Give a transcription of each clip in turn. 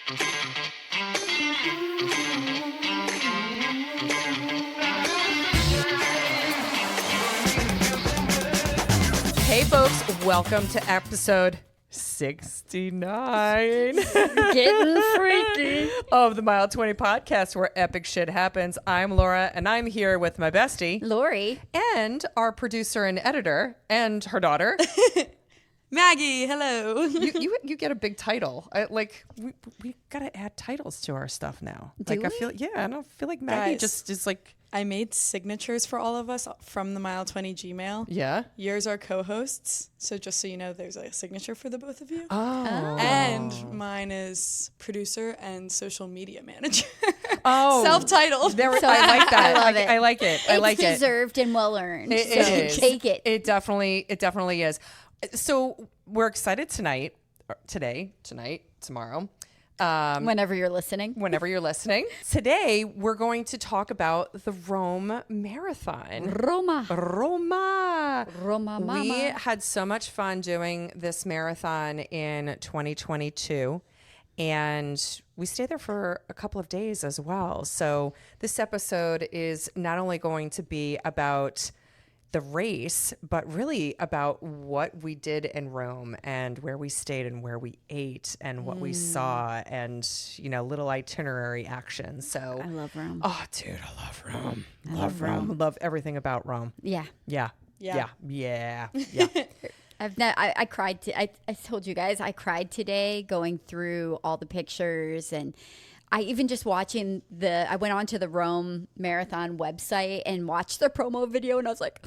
Hey folks, welcome to episode 69 Getting freaky of the Mile 20 podcast where epic shit happens. I'm Laura and I'm here with my bestie Lori and our producer and editor and her daughter Maggie. Hello. you get a big title. We gotta add titles to our stuff now. Do we? I don't feel like Maggie Guys. just is like, I made signatures for all of us from the Mile 20 Gmail. yeah. Yours are co-hosts, so just so you know, there's a signature for the both of you. Oh. And mine is producer and social media manager. Oh. Self-titled. There, So I like that. I love it. I like it. I like it's it. deserved and well earned. It So is. take it. It definitely is. So we're excited tonight, tomorrow. Whenever you're listening. Whenever you're listening. Today, we're going to talk about the Rome Marathon. Roma We mama. had so much fun doing this marathon in 2022. And we stayed there for a couple of days as well. So this episode is not only going to be about the race, but really about what we did in Rome and where we stayed and where we ate and what we saw and, little itinerary action. So I love Rome. Oh, dude, I love Rome. Love Rome. Love everything about Rome. Yeah. Yeah. Yeah. I cried. I told you guys I cried today going through all the pictures, and I even just watching I went onto the Rome Marathon website and watched the promo video, and I was like,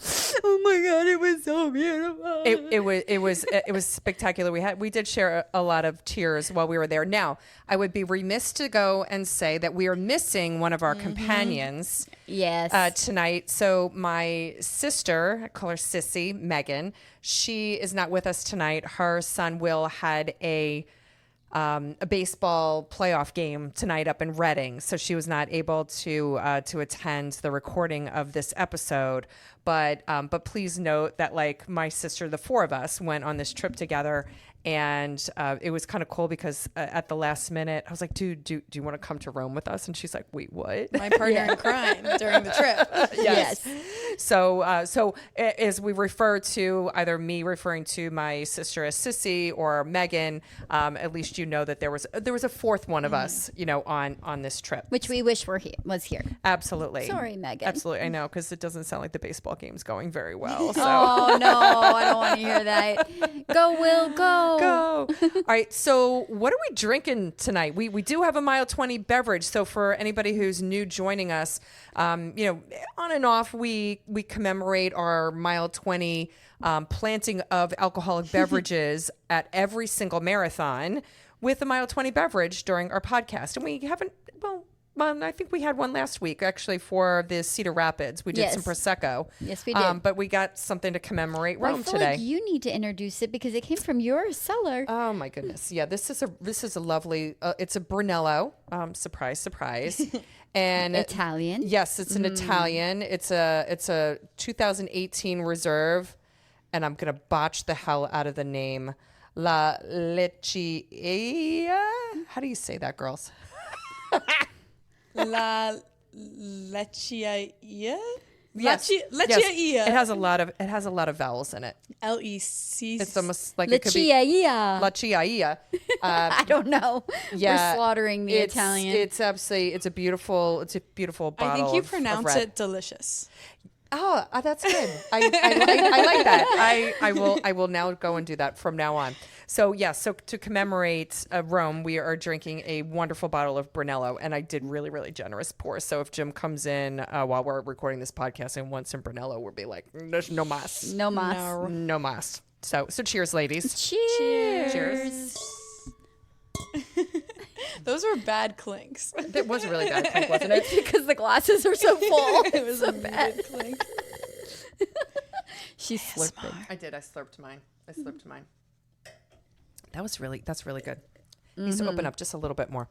"Oh my god, it was so beautiful!" It was spectacular. We did share a lot of tears while we were there. Now, I would be remiss to go and say that we are missing one of our companions. Yes. Tonight. So my sister, I call her Sissy, Megan, she is not with us tonight. Her son Will had a baseball playoff game tonight up in Reading, so she was not able to attend the recording of this episode. But please note that like my sister, the four of us went on this trip together. And it was kind of cool because at the last minute, I was like, dude, do you want to come to Rome with us? And she's like, wait, what? My partner in crime during the trip. Yes. So as we refer to either me referring to my sister as Sissy or Megan, at least you know that there was a fourth one of us, on this trip. Which we wish was here. Absolutely. Sorry, Megan. Absolutely. I know, because it doesn't sound like the baseball game's going very well. So. Oh no, I don't want to hear that. Go, Will, go. Go. All right. So what are we drinking tonight? We do have a Mile 20 beverage. So for anybody who's new joining us, on and off, we commemorate our Mile 20 planting of alcoholic beverages at every single marathon with a Mile 20 beverage during our podcast. And we haven't, I think we had one last week, actually, for the Cedar Rapids. We did some Prosecco. Yes, we did. But we got something to commemorate Rome I feel today. like you need to introduce it because it came from your cellar. Oh my goodness! Yeah, this is a lovely. It's a Brunello. Surprise! And Italian. Yes, it's an Italian. It's a 2018 reserve, and I'm gonna botch the hell out of the name. La Leccia. How do you say that, girls? La Leccia. Yes. Leccia. It has a lot of vowels in it. L-E-C. It's almost like it could be Leccia. I don't know. Yeah, We're slaughtering the Italian. It's absolutely it's a beautiful bottle. I think you of pronounce red. it delicious. Oh, that's good. I like that. I will now go and do that from now on. So so to commemorate Rome, we are drinking a wonderful bottle of Brunello, and I did really, really generous pour. So if Jim comes in while we're recording this podcast and wants some Brunello, we'll be like, there's no mas. No mas. No mas. So cheers, ladies. Cheers. Those were bad clinks. It was a really bad clink, wasn't it? Because the glasses are so full. It was a bad clink. She's slurping. I did. I slurped mine. That's really good. Needs to open up just a little bit more.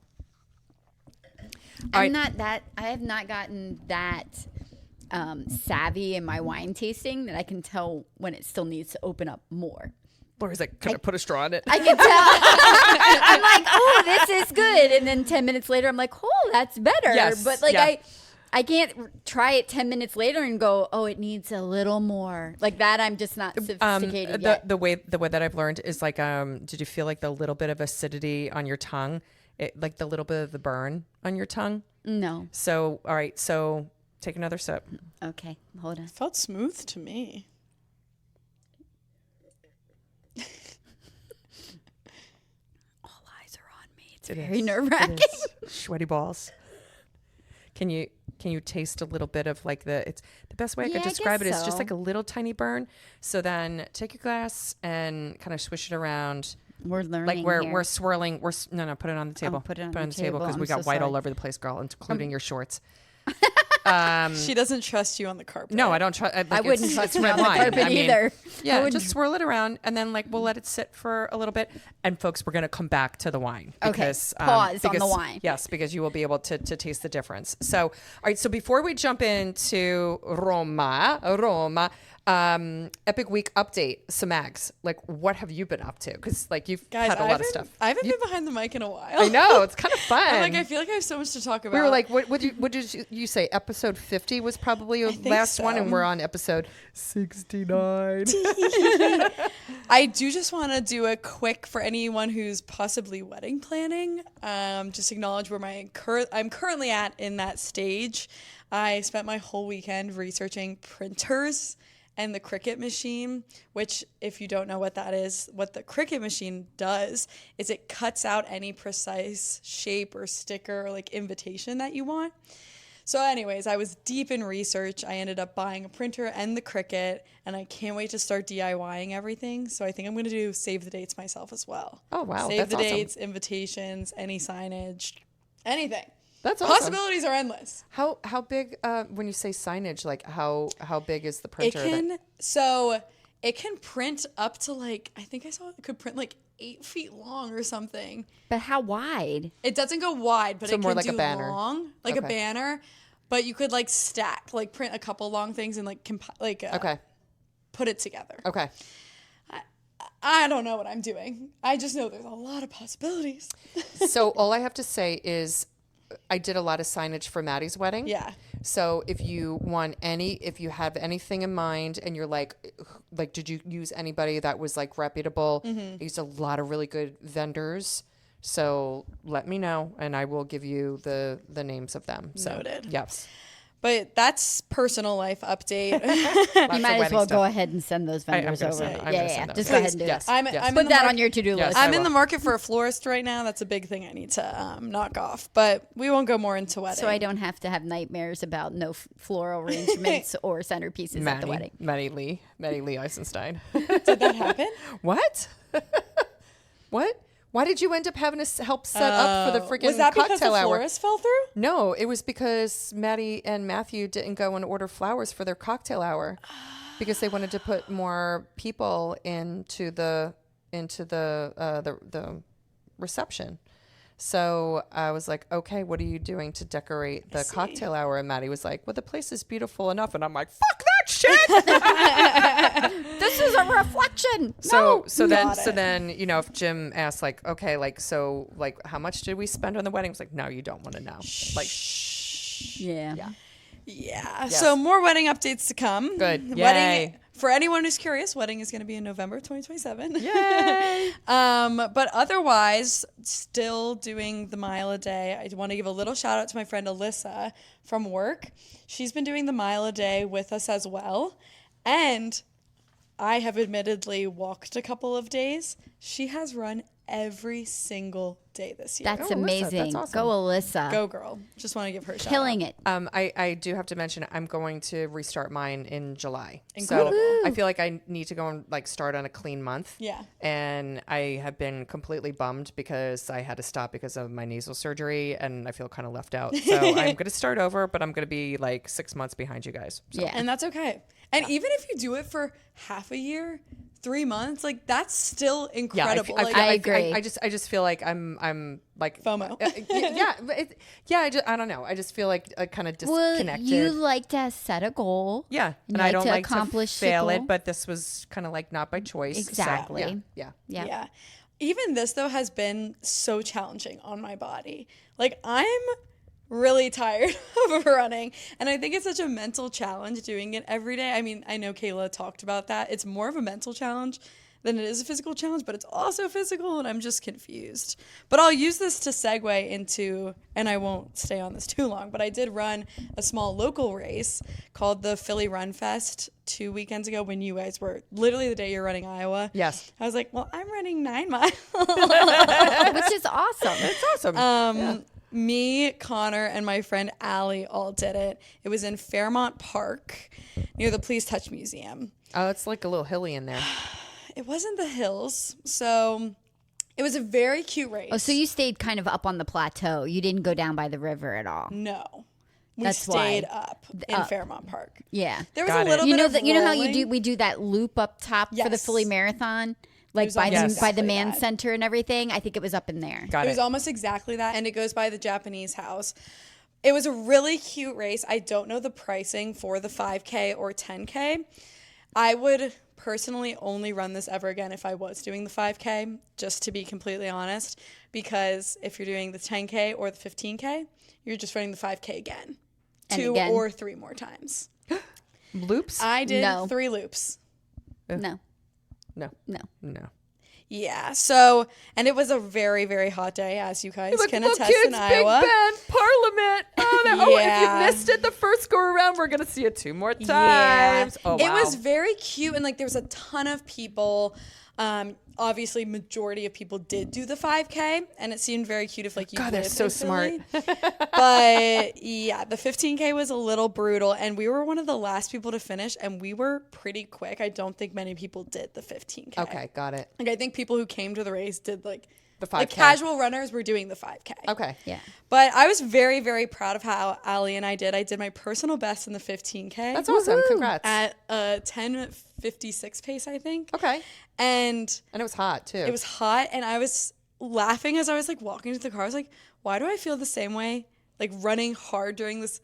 I have not gotten that savvy in my wine tasting that I can tell when it still needs to open up more. Laura's like, can I put a straw in it? I can tell. I'm like, oh, this is good. it, and then 10 minutes later, I'm like, oh, that's better. Yes, But like yeah. I can't try it 10 minutes later and go, oh, it needs a little more. Like that, I'm just not sophisticated yet. The way that I've learned is like, did you feel like the little bit of acidity on your tongue, like the little bit of the burn on your tongue? No. So, all right. So take another sip. Okay, hold on. Felt smooth to me. All eyes are on me. It's very nerve-wracking. Sweaty balls. Can you taste a little bit of like it's the best way I could Yeah, I describe it guess is just so. like a little tiny burn. So then take your glass and kind of swish it around. We're learning Like here. we're swirling. No, put it on the table. put it on the the table because table. we I'm got so white all sorry. over the place, girl, including your shorts. She doesn't trust you on the carpet. No, I don't try. I wouldn't trust me red on the wine. carpet I mean, either. Yeah, just swirl it around, and then like we'll let it sit for a little bit. And folks, we're gonna come back to the wine. Okay, Because, pause on the wine. Yes, because you will be able to taste the difference. So, all right. So before we jump into Roma, Epic Week update, Samags. Like, what have you been up to? Because like you've Guys, had a lot of stuff. I haven't been behind the mic in a while. I know, it's kind of fun. I feel like I have so much to talk about. We were like, what did you say? Episode 50 was probably your think last one, so. and we're on episode 69. I do just want to do a quick for anyone who's possibly wedding planning. Just acknowledge where I'm currently at in that stage. I spent my whole weekend researching printers and the Cricut machine, which if you don't know what that is, what the Cricut machine does is it cuts out any precise shape or sticker or like invitation that you want. So anyways, I was deep in research. I ended up buying a printer and the Cricut, and I can't wait to start DIYing everything. So I think I'm going to do save the dates myself as well. Oh, wow. Save That's the awesome. dates, invitations, any signage, anything. That's awesome. Possibilities are endless. How big, when you say signage, like how big is the It printer? can print up to like, I think I saw it could print like 8 feet long or something. But how wide? It doesn't go wide, but So it more can like a do banner. long, like a Okay. banner. But you could like stack, like print a couple long things and like Okay. put it together. Okay. I don't know what I'm doing. I just know there's a lot of possibilities. So all I have to say is I did a lot of signage for Maddie's wedding. Yeah. So if you have anything in mind and you're like, did you use anybody that was like reputable? I used a lot of really good vendors. So let me know and I will give you the names of them. So, Noted. Yes. But that's personal life update. You might as well go ahead and send those vendors gonna over. send them. I'm Yeah, gonna yeah. send them. Just go ahead and do Yes. that. I'm Yes. in Put the that market- on your to-do Yes. list. I I'm in will. the market for a florist right now. That's a big thing I need to knock off. But we won't go more into wedding. So I don't have to have nightmares about no floral arrangements or centerpieces at the wedding. Maddie Lee Eisenstein. Did that happen? What? What? Why did you end up having to help set up for the freaking Was that because the cocktail hour? florist fell through? No, it was because Maddie and Matthew didn't go and order flowers for their cocktail hour because they wanted to put more people into the reception. So I was like, okay, what are you doing to decorate the cocktail hour? And Maddie was like, well, the place is beautiful enough. And I'm like, fuck that shit. This is a reflection. So Got it. then if Jim asked like, okay, like so like how much did we spend on the wedding? It's like, no, you don't want to know. Like, Yeah. yeah. Yeah. So more wedding updates to come. Good. Yay. Wedding. For anyone who's curious, wedding is going to be in November 2027. Yay. But otherwise, still doing the mile a day. I want to give a little shout out to my friend Alyssa from work. She's been doing the mile a day with us as well. And I have admittedly walked a couple of days. She has run every single day this year. That's Alyssa, amazing. that's awesome. Go, Alyssa. Go girl. Just want to give her a shout Killing out. it. I do have to mention I'm going to restart mine in July. Incredible. So I feel like I need to go and like start on a clean month. Yeah. And I have been completely bummed because I had to stop because of my nasal surgery and I feel kind of left out. So I'm going to start over, but I'm going to be like 6 months behind you guys. So. Yeah. And that's okay. And even if you do it for half a year, 3 months, like that's still incredible. Yeah, like, I agree. I just feel like I'm like FOMO. I don't know. I just feel like kind of Well, disconnected. you like to set a goal. Yeah, You and I don't to like to accomplish the fail it, goal. but this was kind of like not by choice. So, Exactly. yeah. Yeah. yeah. even this though has been so challenging on my body. Like I'm really tired of running, and I think it's such a mental challenge doing it every day. I mean, I know Kayla talked about that. It's more of a mental challenge than it is a physical challenge, but it's also physical, and I'm just confused. But I'll use this to segue into, and I won't stay on this too long, but I did run a small local race called the Philly Run Fest 2 weekends ago when you guys were literally the day you're running Iowa. Yes. I was like, well, I'm running 9 miles. Which is awesome. It's awesome. Me, Connor, and my friend Allie all did it. It was in Fairmont Park near the Please Touch Museum. Oh, it's like a little hilly in there. It wasn't the hills, so it was a very cute race. Oh, so you stayed kind of up on the plateau. You didn't go down by the river at all. No. We That's stayed why. up in Fairmont Park. Yeah. There was Got a it. little You bit know of that you know how you rolling. do we do that loop up top for the Yes. Philly Marathon? Like was by the almost by the exactly man that. center and everything. I think it was up in there. Got It it. was almost exactly that, and it goes by the Japanese house. It was a really cute race. I don't know the pricing for the 5K or 10K. I would personally only run this ever again if I was doing the 5K, just to be completely honest, because if you're doing the 10K or the 15K, you're just running the 5K again. And 2 again. or 3 more times. Loops? I did No. 3 loops. No. No. No. No. Yeah, so, and it was a very, very hot day, as you guys can attest in Iowa. Big Ben, Parliament. Oh, no. Oh, if Yeah. you missed it the first go around, we're going to see it 2 more times. Yeah. Oh, It wow. was very cute, and like there was a ton of people. Obviously, majority of people did do the 5K, and it seemed very cute if like you God, they're lived so in smart. Philly. But yeah, the 15K was a little brutal, and we were one of the last people to finish, and we were pretty quick. I don't think many people did the 15K. Okay, got it. Like I think people who came to the race did like The like 5K. casual runners were doing the 5K. Okay. Yeah. But I was very, very proud of how Allie and I did. I did my personal best in the 15K. That's awesome. Woohoo. Congrats. At a 10:56 pace, I think. Okay. And And it was hot, too. it was hot, and I was laughing as I was like walking to the car. I was like, why do I feel the same way like running hard during this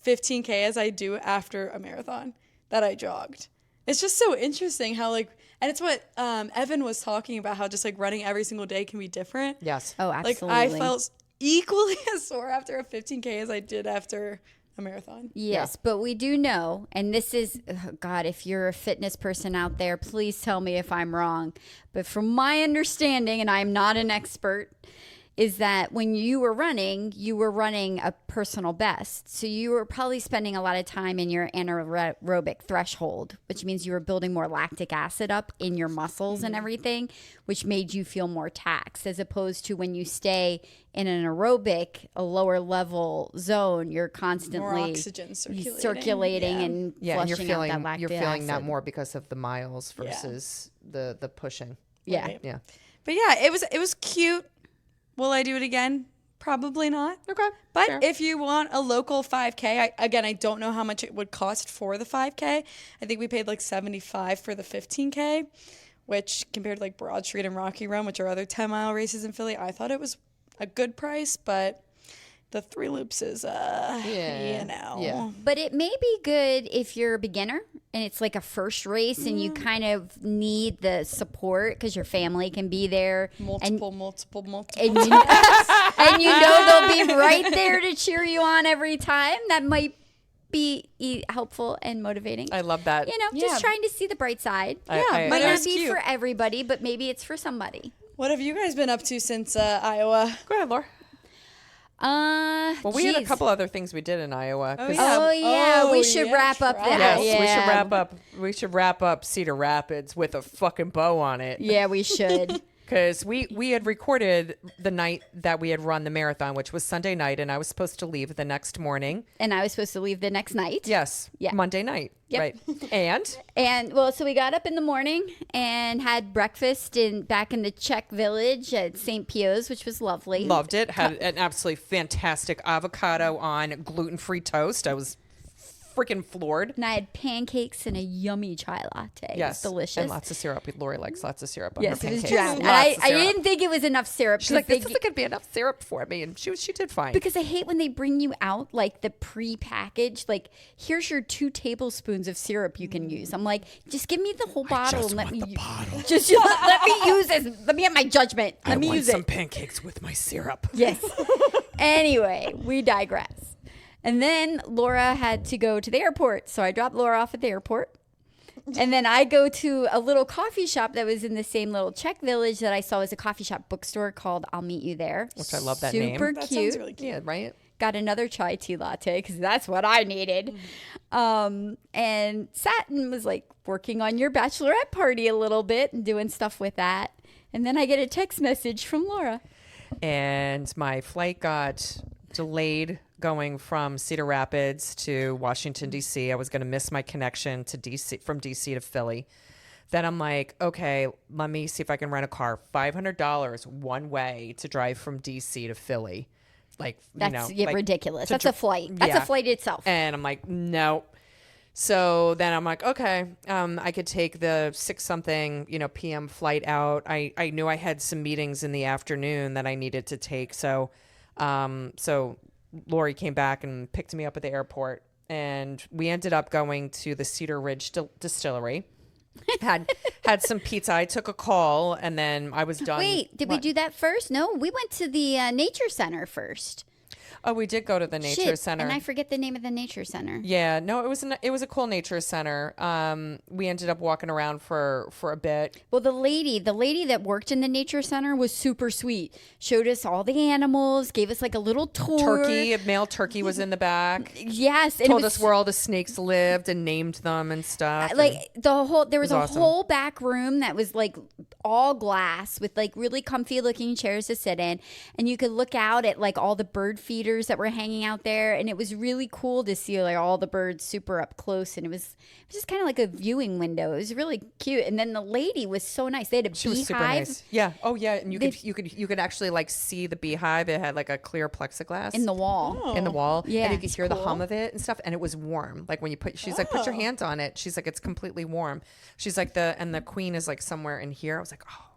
15K as I do after a marathon that I jogged? It's just so interesting how like, and it's what Evan was talking about, how just like running every single day can be different. Yes. Oh, Like absolutely. I felt equally as sore after a 15K as I did after a marathon. Yes, but we do know, and this is, God, if you're a fitness person out there, please tell me if I'm wrong. But from my understanding, and I'm not an expert, is that when you were running a personal best. So you were probably spending a lot of time in your anaerobic threshold, which means you were building more lactic acid up in your muscles and everything, which made you feel more taxed, as opposed to when you stay in an aerobic, a lower level zone, you're constantly More oxygen circulating. yeah. And Yeah, and flushing you're out feeling that lactic you're feeling that acid. more because of the miles versus the pushing. Yeah. Right. Yeah. But yeah, it was cute. Will I do it again? Probably not. Okay. But fair. if you want a local 5K, I don't know how much it would cost for the 5K. I think we paid like $75 for the 15K, which compared to like Broad Street and Rocky Run, which are other 10-mile races in Philly, I thought it was a good price. But the 3 loops is, you know. Yeah. But it may be good if you're a beginner and it's like a first race and you kind of need the support because your family can be there. Multiple. And you, and you know they'll be right there to cheer you on every time. That might be helpful and motivating. I love that. You know, Yeah. just trying to see the bright side. I- Yeah, I- but Might it not was be cute. for everybody, but maybe it's for somebody. What have you guys been up to since Iowa? Go ahead, Laura. Well, we had a geez. couple other things we did in Iowa. 'cause- Oh, yeah. Oh, we should yeah, wrap up try. that. Yes, we should Yeah. wrap up. We should wrap up Cedar Rapids with a fucking bow on it. Yeah, we should. Because we had recorded the night that we had run the marathon, which was Sunday night, and I was supposed to leave the next morning. And I was supposed to leave the next night. Yes, Yeah. Monday night, Yep. right? And And well, so we got up in the morning and had breakfast back in the Czech village at St. Pio's, which was lovely. loved it. Had an absolutely fantastic avocado on gluten-free toast. I was freaking floored. And I had pancakes and a yummy chai latte. Yes, It was delicious. and lots of syrup. Lori likes lots of syrup on Yes, her it was pancakes. drowned. And Lots of I syrup. didn't think it was enough syrup. She's like, this isn't gonna be enough syrup for me, and she did fine. because I hate when they bring you out like the pre-packaged, like here's your 2 tablespoons of syrup you can use. I'm like, just give me the whole bottle and let me just let me use this. Let me have my judgment. Let me use it. Pancakes with my syrup. Yes. Anyway, we digress. And then Laura had to go to the airport, so I dropped Laura off at the airport. And then I go to a little coffee shop that was in the same little Czech village that I saw was a coffee shop bookstore called I'll Meet You There. Which I love that name. Super That cute. sounds really cute. Yeah, right. Got another chai tea latte because that's what I needed. And sat and was like working on your bachelorette party a little bit and doing stuff with that. And then I get a text message from Laura. And my flight got delayed going from Cedar Rapids to Washington, D.C. I was going to miss my connection to D.C. from D.C. to Philly. Then I'm like, okay, let me see if I can rent a car. $500 one way to drive from D.C. to Philly. Like, That's like, ridiculous. to That's a dr- flight. That's yeah. a flight itself. And I'm like, no. So then I'm like, okay, I could take the 6-something, PM flight out. I knew I had some meetings in the afternoon that I needed to take. So Lori came back and picked me up at the airport, and we ended up going to the Cedar Ridge Distillery. had some pizza. I took a call, and then I was done. Wait, did we What? do that first? No, we went to the nature center first. Oh, we did go to the nature Shit, center. and I forget the name of the nature center. Yeah, no, it was a cool nature center. We ended up walking around for a bit. Well, the lady that worked in the nature center was super sweet. Showed us all the animals, gave us like a little tour. A male turkey was in the back. Yes, and Told it was, us where all the snakes lived and named them and stuff. like there was a awesome. whole back room that was like all glass with like really comfy looking chairs to sit in, and you could look out at like all the bird feeders that were hanging out there, and it was really cool to see like all the birds super up close, and it was just kind of like a viewing window. It was really cute, and then the lady was so nice. They had a she beehive. was super nice. Yeah. Oh yeah. And you could actually like see the beehive. It had like a clear plexiglass in the wall. in the wall. Yeah, And you could it's hear the cool. hum of it and stuff. And it was warm. Like when you she's like, put your hand on it. She's like, it's completely warm. She's like the queen is like somewhere in here. I was like, oh,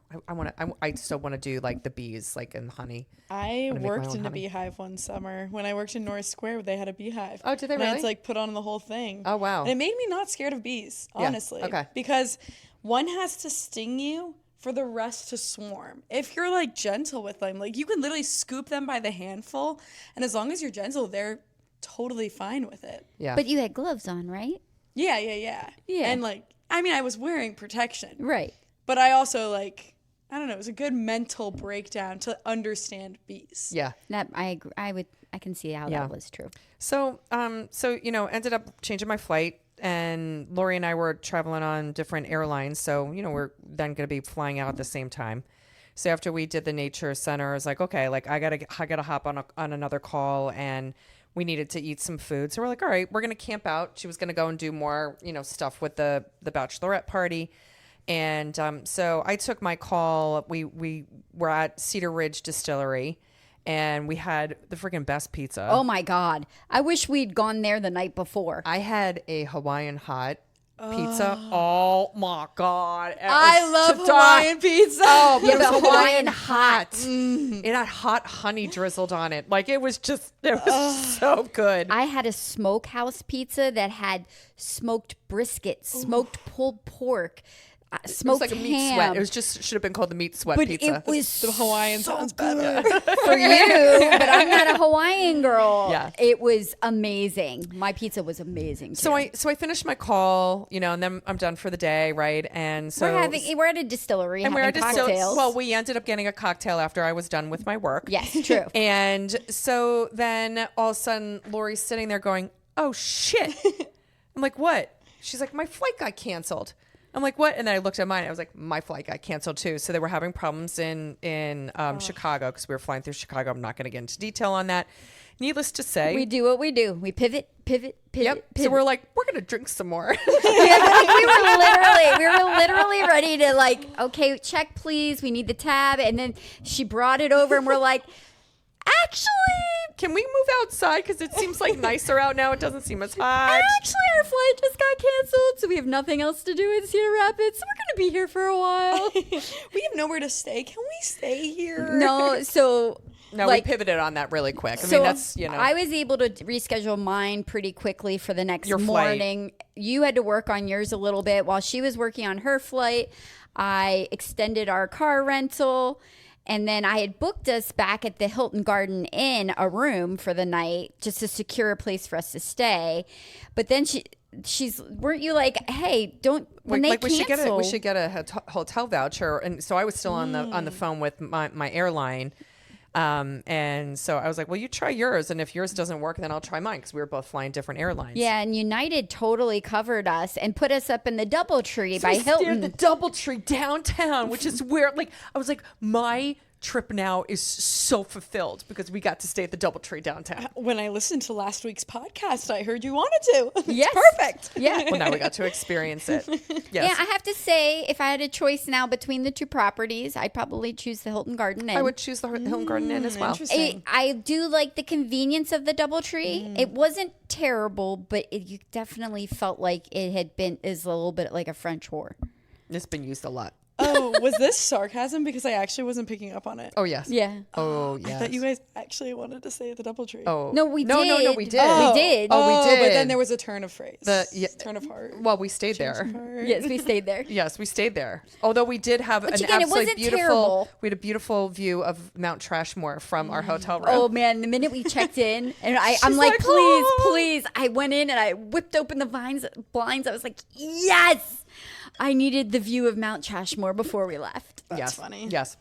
I still want to do like the bees, like in honey. I make my worked own in a honey. beehive one summer. When I worked in North Square, they had a beehive. Oh, did they and I had really? to like put on the whole thing. Oh, wow. And it made me not scared of bees, Yeah, honestly. okay. Because one has to sting you for the rest to swarm. If you're like gentle with them, like you can literally scoop them by the handful, and as long as you're gentle, they're totally fine with it. Yeah. But you had gloves on, right? Yeah. Yeah. And like, I mean, I was wearing protection, Right. but I also like, I don't know, it was a good mental breakdown to understand bees. yeah. That I agree. I can see how Yeah. that was true. So, ended up changing my flight, and Lori and I were traveling on different airlines. So, we're then going to be flying out at the same time. So after we did the nature center, I was like, okay, like I gotta hop on another call, and we needed to eat some food. So we're like, all right, we're gonna camp out. She was gonna go and do more, stuff with the bachelorette party. And so I took my call. We were at Cedar Ridge Distillery, and we had the freaking best pizza. Oh my God. I wish we'd gone there the night before. I had a Hawaiian hot pizza. Oh my God. It I was love to die. Hawaiian pizza. Oh, but Yeah, it was but Hawaiian Hawaiian hot. It had hot honey drizzled on it. Like it was so good. I had a smokehouse pizza that had smoked brisket, smoked pulled pork, It was smoked like a meat ham. sweat. It was should have been called the meat sweat but pizza. it was The Hawaiian so sounds good better. for you, but I'm not a Hawaiian girl. Yeah. It was amazing. My pizza was amazing. Too. So I finished my call, and then I'm done for the day, right? And so we're at a distillery and having cocktails. well, we ended up getting a cocktail after I was done with my work. Yes, true. And so then all of a sudden, Lori's sitting there going, "Oh shit!" I'm like, "What?" She's like, "My flight got canceled." I'm like, "What?" And then I looked at mine. I was like, "My flight got canceled too." So they were having problems in Chicago because we were flying through Chicago. I'm not going to get into detail on that. Needless to say, We do what we do. We pivot. yep. So we're like, we're going to drink some more. we were literally ready to like, okay, check please. We need the tab. And then she brought it over and we're like, actually, can we move outside? Because it seems like nicer out now. It doesn't seem as hot. Actually, our flight just got canceled, so we have nothing else to do in Cedar Rapids. So we're going to be here for a while. We have nowhere to stay. Can we stay here? No, so... No, like, we pivoted on that really quick. I so mean, that's, I was able to reschedule mine pretty quickly for the next Your flight. morning. You had to work on yours a little bit while she was working on her flight. I extended our car rental, and then I had booked us back at the Hilton Garden Inn a room for the night just to secure a place for us to stay. But then she's weren't you like, hey, don't when they cancel, we should get a hotel voucher. And so I was still on the phone with my airline. And so I was like, well, you try yours. And if yours doesn't work, then I'll try mine, because we were both flying different airlines. Yeah, and United totally covered us and put us up in the DoubleTree by Hilton. The DoubleTree downtown, which is where, like, I was like, my trip now is so fulfilled because we got to stay at the DoubleTree downtown. When I listened to last week's podcast, I heard you wanted to. It's Yes. perfect. Yeah. Well, now we got to experience it. Yes. Yeah, I have to say, if I had a choice now between the two properties, I'd probably choose the Hilton Garden Inn. I would choose the Hilton Garden Inn as well. Interesting. I do like the convenience of the DoubleTree. It wasn't terrible, but you definitely felt like is a little bit like a French whore. It's been used a lot. Oh, was this sarcasm? Because I actually wasn't picking up on it. Oh, yes. Yeah. Oh, I yes. thought you guys actually wanted to stay at the DoubleTree. Oh. No, we No, did. we did. Oh. We did. Oh, we did. But then there was a turn of phrase. Turn of heart. Well, we stayed there. Heart. Yes, we stayed there. Yes, we stayed there. Although we did have an again, it absolutely wasn't beautiful. terrible. We had a beautiful view of Mount Trashmore from our hotel room. Oh man, the minute we checked in, and I'm She's like, like, please, "Oh." please. I went in and I whipped open the blinds. I was like, yes. I needed the view of Mount Trashmore before we left. That's yes. funny. Yes.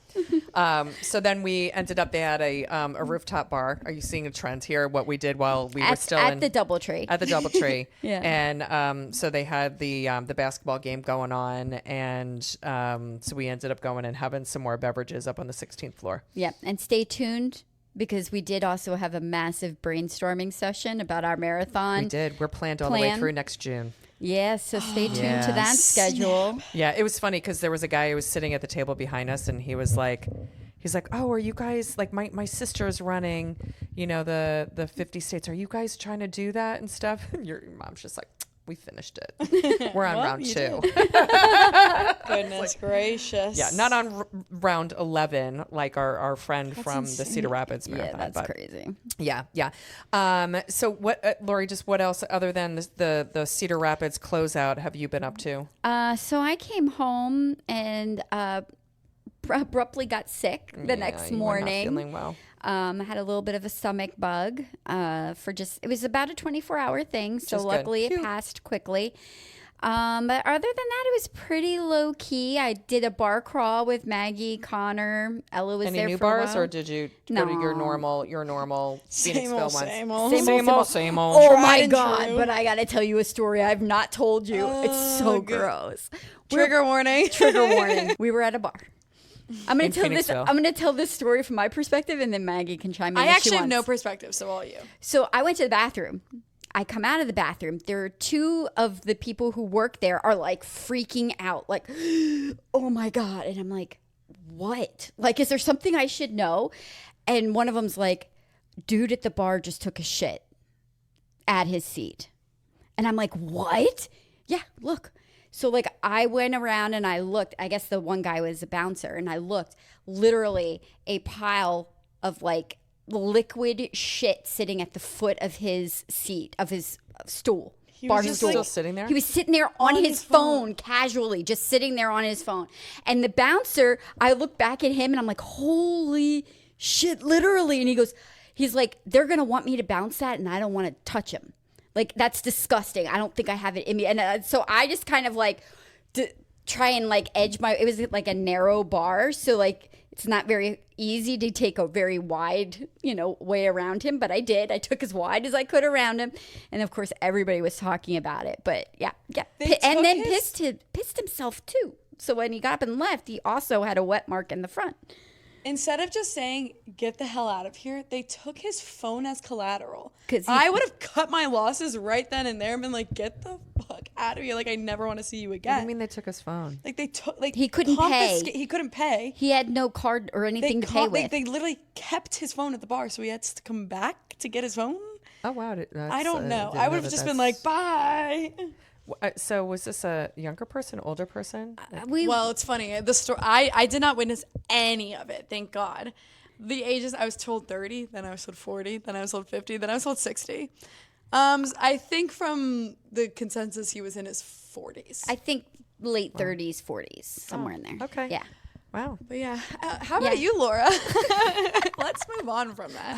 So then we ended up. They had a rooftop bar. Are you seeing a trend here? What we did while we were still at the DoubleTree. At the DoubleTree. Yeah. And so they had the basketball game going on, and so we ended up going and having some more beverages up on the 16th floor. Yeah, and stay tuned because we did also have a massive brainstorming session about our marathon. We did. We're planned all the way through next June. Yeah, so stay tuned to that schedule. Yeah, it was funny because there was a guy who was sitting at the table behind us, and he's like, oh, are you guys, like, my sister's running, the 50 states. Are you guys trying to do that and stuff? And your mom's just like, we finished it. We're on round 2. Goodness gracious. Yeah, not on round 11 like our friend from the Cedar Rapids Marathon. Yeah, that's crazy. Yeah. So what, Lori? Just what else other than the Cedar Rapids closeout have you been up to? So I came home and abruptly got sick the next you were morning. not feeling well. I had a little bit of a stomach bug it was about a 24-hour thing. So Just good. luckily Phew. it passed quickly. But other than that, it was pretty low key. I did a bar crawl with Maggie, Connor. Ella was Any there new for a bars, while. or did you go to your normal Same Phoenixville old, ones? same old. Same old. Oh Tried my and God, true. but I got to tell you a story I've not told you. It's so good. gross. Trigger warning. Trigger warning. We were at a bar. I'm going In to tell this. Phoenixville. I'm going to tell this story from my perspective, and then Maggie can chime in. I if she actually have no wants. perspective, so all you. So I went to the bathroom. I come out of the bathroom. There are 2 of the people who work there are like freaking out, like, oh my God. And I'm like, what? Like, is there something I should know? And one of them's like, dude at the bar just took a shit at his seat. And I'm like, what? Yeah, look. So like I went around and I looked. I guess the one guy was a bouncer, and I looked, literally a pile of like liquid shit sitting at the foot of his seat, of his stool. He bar was just stool. Still sitting there? He was sitting there on his phone, casually, just sitting there on his phone. And the bouncer, I look back at him and I'm like, holy shit, literally. And he's like, they're going to want me to bounce that and I don't want to touch him. Like, that's disgusting. I don't think I have it in me. And so I just kind of like try and like edge it was like a narrow bar. So like, it's not very easy to take a very wide, way around him. But I did. I took as wide as I could around him. And of course, everybody was talking about it. But yeah. And then pissed himself too. So when he got up and left, he also had a wet mark in the front. Instead of just saying, get the hell out of here, they took his phone as collateral. 'Cause I would have cut my losses right then and there and been like, get the fuck out of here. Like, I never want to see you What again. do you mean they took his phone? Like, they took, like, He couldn't pay. He couldn't pay. He had no card or anything to pay with. They literally kept his phone at the bar, so he had to come back to get his phone. Oh, wow. I don't know. I would have just been like, bye. So was this a younger person, older person? Well, it's funny. The story. I did not witness any of it. Thank God. The ages, I was told 30, then I was told 40, then I was told 50, then I was told 60. I think from the consensus, he was in his 40s. I think late 30s, 40s, somewhere in there. Okay. Yeah. Wow. But yeah, how about you, Laura? Let's move on from that.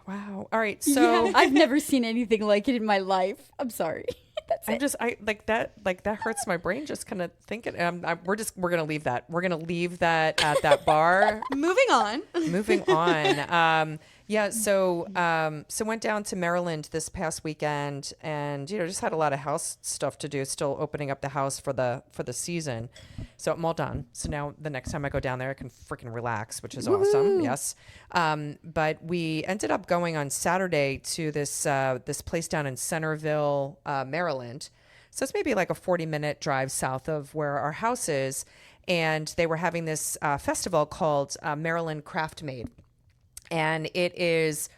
Wow. All right. So I've never seen anything like it in my life. I'm sorry. That's it. I like that hurts my brain just kind of thinking. We're gonna leave that. We're gonna leave that at that bar. Moving on. Moving on. Yeah. So went down to Maryland this past weekend, and just had a lot of house stuff to do. Still opening up the house for the season. So I'm all done. So now the next time I go down there, I can freaking relax, which is awesome. Yes. But we ended up going on Saturday to this place down in Centerville, Maryland. So it's maybe like a 40-minute drive south of where our house is. And they were having this festival called Maryland Craft Made. And it is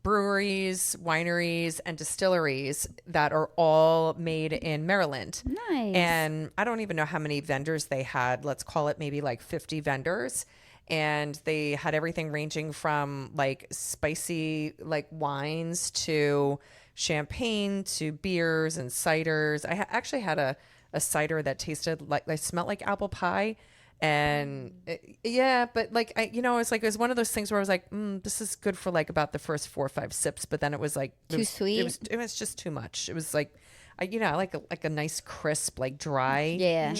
breweries, wineries, and distilleries that are all made in Maryland. Nice. And I don't even know how many vendors they had. Let's call it maybe like 50 vendors. And they had everything ranging from like spicy like wines to champagne to beers and ciders. I actually had a cider that tasted like, smelled like apple pie. And but like it was one of those things where I was like, this is good for like about the first 4 or 5 sips, but then it was like too sweet. It was just too much. It was like, I like a nice crisp, like dry,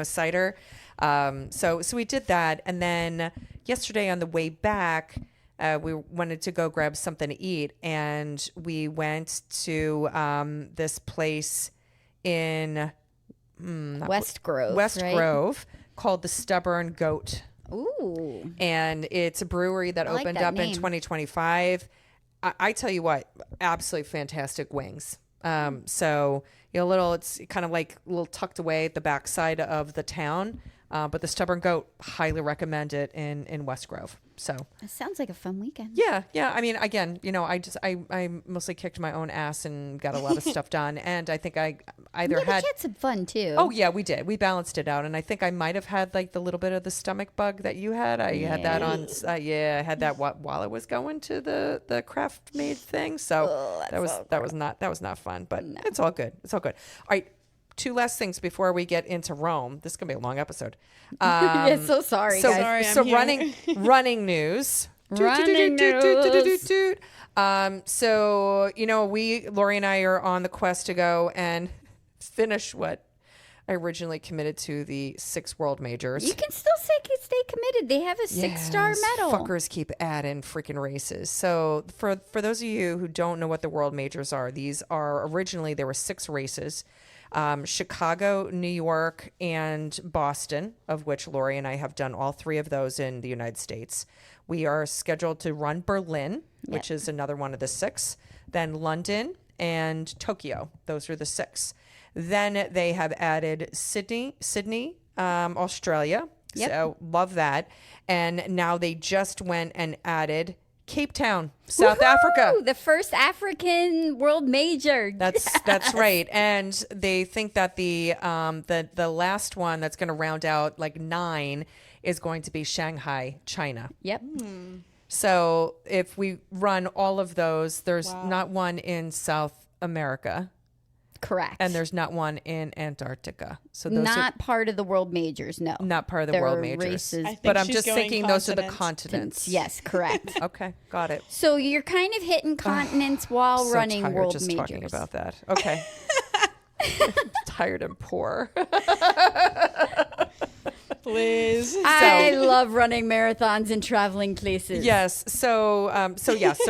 cider. So we did that, and then yesterday on the way back, we wanted to go grab something to eat, and we went to this place in West Grove. Right? Grove. Called the Stubborn Goat. Ooh. And it's a brewery that opened up in 2025. I tell you what, absolutely fantastic wings. So, it's kind of like a little tucked away at the backside of the town. But the Stubborn Goat, highly recommend it in West Grove. So it sounds like a fun weekend. Yeah. I mean, again, I mostly kicked my own ass and got a lot of stuff done. And I think I either had some fun too. Oh yeah, we did. We balanced it out, and I think I might have had like the little bit of the stomach bug that you had. I had that on. I had that while I was going to the craft made thing. So that was not fun. But it's all good. It's all good. All right. 2 last things before we get into Rome. This is gonna be a long episode. So sorry, guys. So running news. Running news. So Lori and I are on the quest to go and finish what I originally committed to, the 6 world majors. You can still stay committed. They have a 6-star medal. Fuckers keep adding freaking races. So for those of you who don't know what the world majors are, these are originally there were 6 races. Chicago, New York, and Boston, of which Lori and I have done all 3 of those in the United States. We are scheduled to run Berlin, which is another one of the 6, then London and Tokyo. Those are the 6. Then they have added Sydney, Australia. Yep. So love that. And now they just went and added Cape Town, South Africa. The first African world major. That's right. And they think that the last one that's going to round out like 9 is going to be Shanghai, China. Yep. So if we run all of those, there's not one in South America. Correct. And there's not one in Antarctica. So those not part of the world majors, no. Not part of the world majors. Races. But I'm just thinking those are the continents. Yes, correct. Okay, got it. So you're kind of hitting continents while so running tired world just majors. Talking about that. Okay. Tired and poor. Please. I love running marathons and traveling places. Yes. So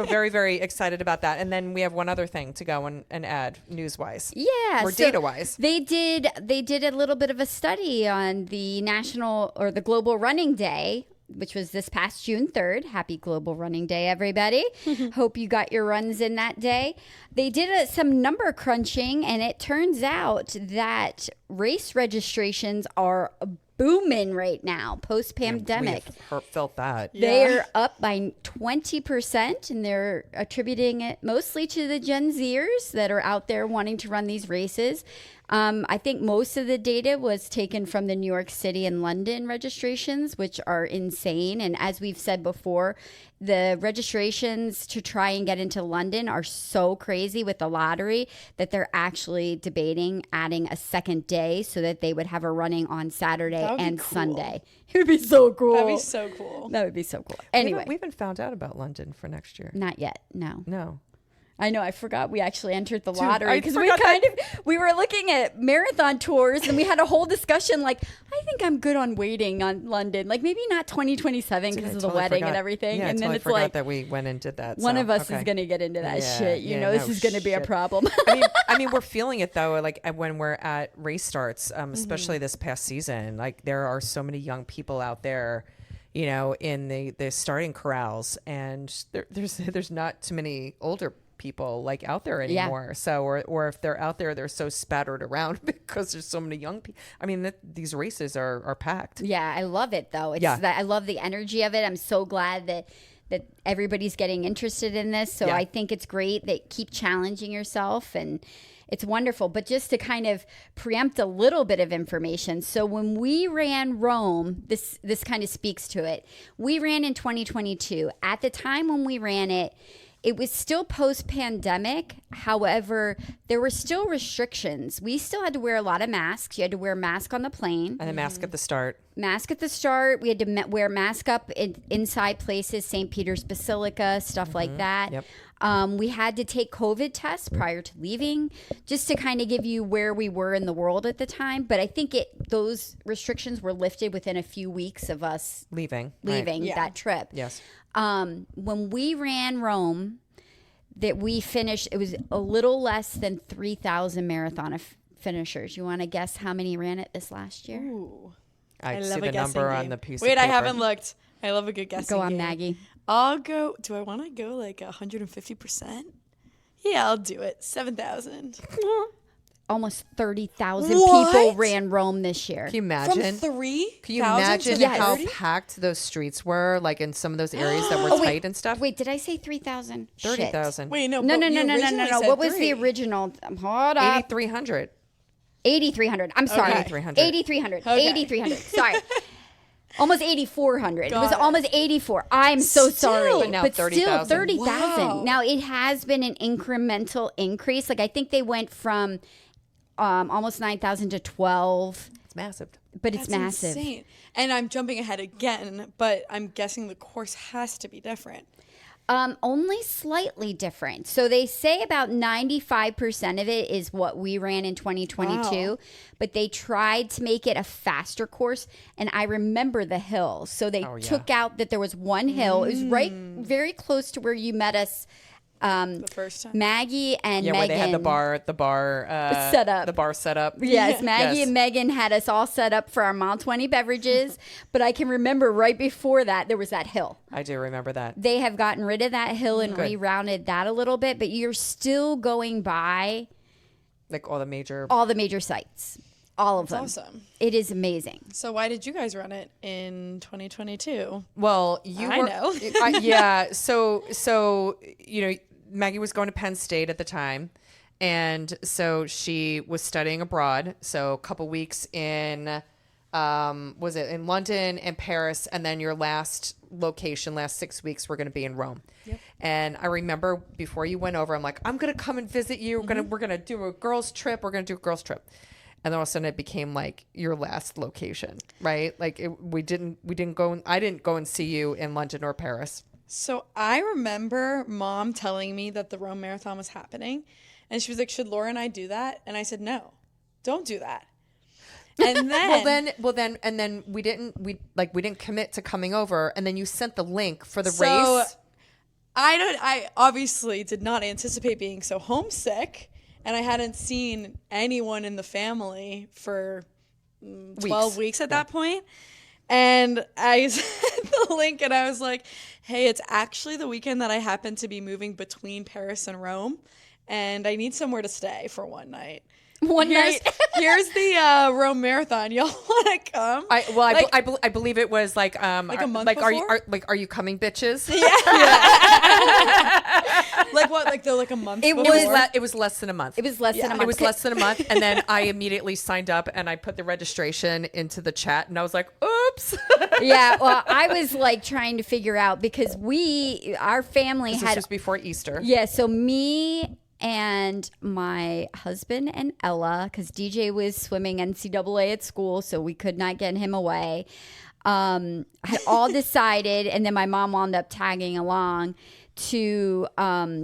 very, very excited about that. And then we have one other thing to go and add news-wise. Yeah. Or data-wise. They did a little bit of a study on the national or the Global Running Day, which was this past June 3rd. Happy Global Running Day, everybody. Hope you got your runs in that day. They did some number crunching, and it turns out that race registrations are booming right now, post-pandemic. We've felt that. They're up by 20%, and they're attributing it mostly to the Gen Zers that are out there wanting to run these races. I think most of the data was taken from the New York City and London registrations, which are insane. And as we've said before, the registrations to try and get into London are so crazy with the lottery that they're actually debating adding a second day so that they would have a running on Saturday and cool. Sunday. It would be so cool. That'd be so cool. That would be so cool. Anyway. We haven't found out about London for next year. Not yet. No. No. I know. I forgot we actually entered the lottery because I we were looking at marathon tours and we had a whole discussion. Like, I think I'm good on waiting on London. Like maybe not 2027 because of the wedding and everything. Yeah, and then I it's forgot like that we went and did that. one so, of us okay. is going to get into that shit. You yeah, know, this no is going to be a shit. problem. I mean, we're feeling it though. Like when we're at race starts, especially this past season. Like there are so many young people out there, you know, in the starting corrals, and there's not too many older people like out there anymore. So or if they're out there, they're so spattered around because there's so many young people. I mean, these races are packed. Yeah, I love it though. I love the energy of it. I'm so glad that everybody's getting interested in this. So I think it's great that keep challenging yourself, and it's wonderful. But just to kind of preempt a little bit of information. So when we ran Rome, this kind of speaks to it. We ran in 2022. At the time when we ran it, it was still post-pandemic. However, there were still restrictions. We still had to wear a lot of masks. You had to wear a mask on the plane. And a mask at the start. Mask at the start. We had to wear mask up inside places, St. Peter's Basilica, stuff like that. Yep. We had to take COVID tests prior to leaving, just to kind of give you where we were in the world at the time. But I think those restrictions were lifted within a few weeks of us leaving right. Yeah. that trip. Yes. When we ran Rome, that we finished, it was a little less than 3,000 marathon finishers. You want to guess how many ran it this last year? Ooh. I see love the a guessing number game. on the piece Wait, of paper. I haven't looked. I love a good guessing Go on, game. Maggie. I'll go. Do I want to go like 150%? Yeah, I'll do it. 7,000. Almost 30,000 What? people ran Rome this year. Can you imagine? From 3? Can you imagine how 30? packed those streets were, like in some of those areas that were tight and stuff? Wait, did I say 3,000? 30,000. Wait, no. No. but you originally said What was the 3. original? Hold up. 8,300. 8,300. I'm sorry. Okay. 8,300. 8,300. Okay. 8,300. Sorry. Almost 8,400. It was Got it. almost 84. I'm so sorry. Still. But now But 30,000. still 30,000. Wow. Now it has been an incremental increase. Like I think they went from almost 9,000 to 12. It's massive. But it's That's massive. insane. And I'm jumping ahead again, but I'm guessing the course has to be different. Only slightly different. So they say about 95% of it is what we ran in 2022, Wow. but they tried to make it a faster course. And I remember the hill. So they took out that there was one hill. It was right very close to where you met us, The first time. Maggie and Yeah, Megan. where they had the bar set up. The bar set up. Yes, Maggie Yes. and Megan had us all set up for our Mile 20 beverages. But I can remember right before that, there was that hill. I do remember that. They have gotten rid of that hill and rerouted that a little bit, but you're still going by Like all the major. sites. All of them. Awesome. It is amazing. So why did you guys run it in 2022? Well, you I were. know. Yeah. So you know, Maggie was going to Penn State at the time, and so she was studying abroad. So a couple weeks in, was it in London and Paris, and then your last 6 weeks, we're going to be in Rome. Yep. And I remember before you went over, I'm like, I'm going to come and visit you. We're gonna do a girls trip. We're gonna do a girls trip. And then all of a sudden it became like your last location, right? Like we didn't go. I didn't go and see you in London or Paris. So I remember Mom telling me that the Rome Marathon was happening. And she was like, should Laura and I do that? And I said, no, don't do that. And then, and then we didn't commit to coming over, and then you sent the link for the so race. I obviously did not anticipate being so homesick, and I hadn't seen anyone in the family for 12 weeks at that point. And I sent the link, and I was like, hey, it's actually the weekend that I happen to be moving between Paris and Rome, and I need somewhere to stay for one night. Night. Here's the Rome Marathon. Y'all want to come? I believe it was like a month before? Are you coming, bitches? Yeah. Like what? Like they're like a month. It was less than a month. It was less than a month. It was less than a month, and then I immediately signed up and I put the registration into the chat, and I was like, "Oops." Yeah, well, I was like trying to figure out because our family This was before Easter. Yeah, so me and my husband and Ella, because DJ was swimming NCAA at school, so we could not get him away, had all decided, and then my mom wound up tagging along to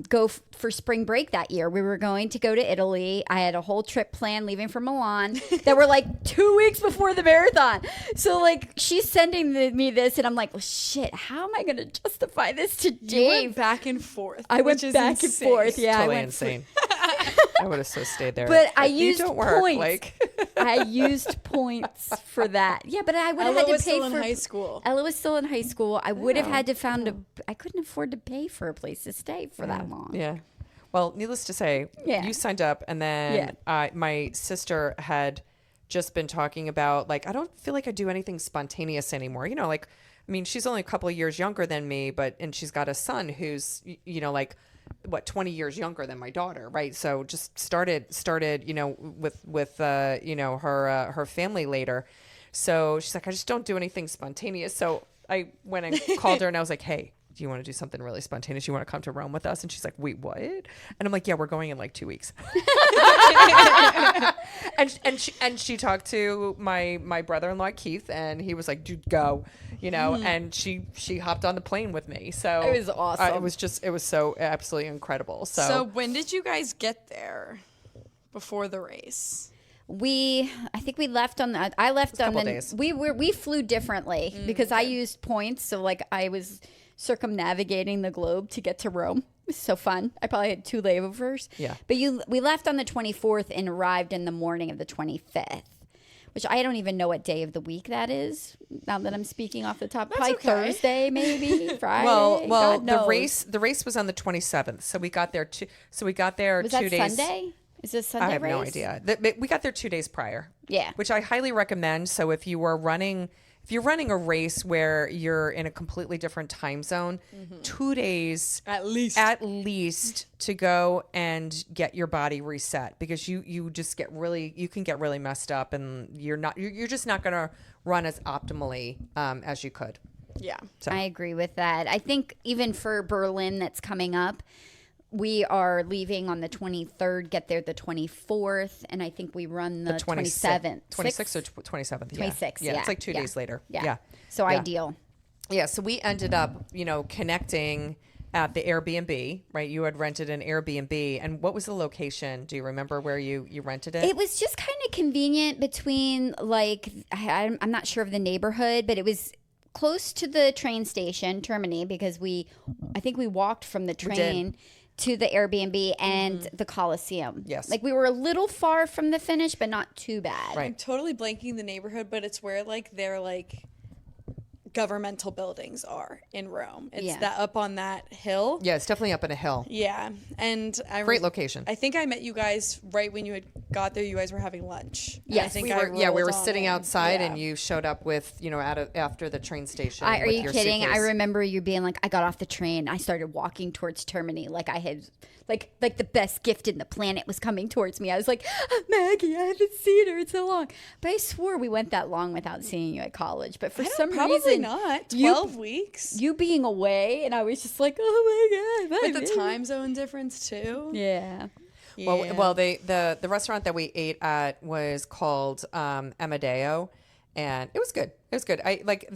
go for spring break that year. We were going to go to Italy. I had a whole trip planned leaving from Milan that were like 2 weeks before the marathon. So like she's sending me this and I'm like, well, shit, how am I going to justify this to Dave? You went back and forth. I went back and forth. Yeah, Totally I went insane. I would have so stayed there. But I used don't work, points. like. I used points for that. Yeah, but I would have Ella had to was pay still for in high school. Ella was still in high school. I would have had to I couldn't afford to pay for a place to stay for that long. Yeah. Well, needless to say, you signed up, and then my sister had just been talking about, like, I don't feel like I do anything spontaneous anymore. You know, like, I mean, she's only a couple of years younger than me, and she's got a son who's, you know, like, 20 years younger than my daughter, right? So just started, you know, with you know, her family later. So she's like, I just don't do anything spontaneous. So I went and called her, and I was like, hey, do you want to do something really spontaneous? You want to come to Rome with us? And she's like, wait, what? And I'm like, yeah, we're going in like 2 weeks. and she talked to my brother-in-law Keith, and he was like, dude, go, you know. And she hopped on the plane with me. So It was awesome. It was so absolutely incredible. So when did you guys get there before the race? I think we left on the. I left on the. days. We flew differently because I used points. So like I was circumnavigating the globe to get to Rome. It was so fun. I probably had 2 layovers. Yeah. But we left on the 24th and arrived in the morning of the 25th, which I don't even know what day of the week that is. Now that I'm speaking off the top, probably okay. Thursday, maybe Friday. Well, God knows. the race was on the 27th, so we got there. Was 2 that days. Sunday? Is this Sunday? I have race? no idea. We got there 2 days prior. Yeah. Which I highly recommend. So if you're running a race where you're in a completely different time zone, 2 days At least to go and get your body reset, because you just you can get really messed up, and you're just not going to run as optimally as you could. Yeah. So. I agree with that. I think even for Berlin that's coming up, we are leaving on the 23rd, get there the 24th, and I think we run the 27th. 26th or 27th. 26th, Yeah, it's like 2 days later. Yeah. So Yeah. ideal. Yeah, so we ended up, you know, connecting at the Airbnb, right? You had rented an Airbnb. And what was the location? Do you remember where you rented it? It was just kind of convenient between, like, I'm not sure of the neighborhood, but it was close to the train station, Termini, because I think we walked from the train to the Airbnb and the Colosseum. Yes. Like we were a little far from the finish, but not too bad. Right. I'm totally blanking the neighborhood, but it's where like their like governmental buildings are in Rome. It's that up on that hill. Yeah, it's definitely up in a hill. Yeah. And Great location. I think I met you guys right when you had got there. You guys were having lunch. And Yes. I think we were rolled sitting on in. outside, Yeah. and you showed up with, you know, after the train station. Are with you your kidding? suitcase. I remember you being like, I got off the train. I started walking towards Termini. Like I had, like the best gift in the planet was coming towards me. I was like, Maggie, I haven't seen her in so long. But I swore we went that long without seeing you at college. But for some Probably reason, not. 12 weeks. You being away, and I was just like, oh my God. With the time zone difference too. Yeah. Well, the restaurant that we ate at was called Amadeo, and it was good. It was good. I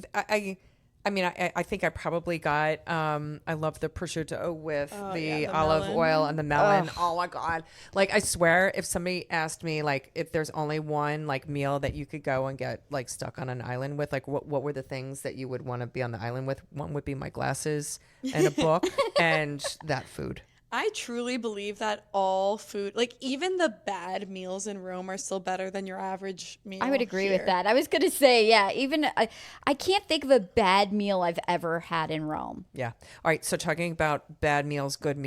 I mean, I think I probably got, I love the prosciutto with the the olive melon. oil and the melon. Oh my God. Like, I swear, if somebody asked me, like, if there's only one, like, meal that you could go and get, like, stuck on an island with, like, what were the things that you would want to be on the island with? One would be my glasses and a book and that food. I truly believe that all food, like even the bad meals in Rome, are still better than your average meal. I would agree with here. that. I was going to say, yeah, even I can't think of a bad meal I've ever had in Rome. Yeah. All right. So talking about bad meals, good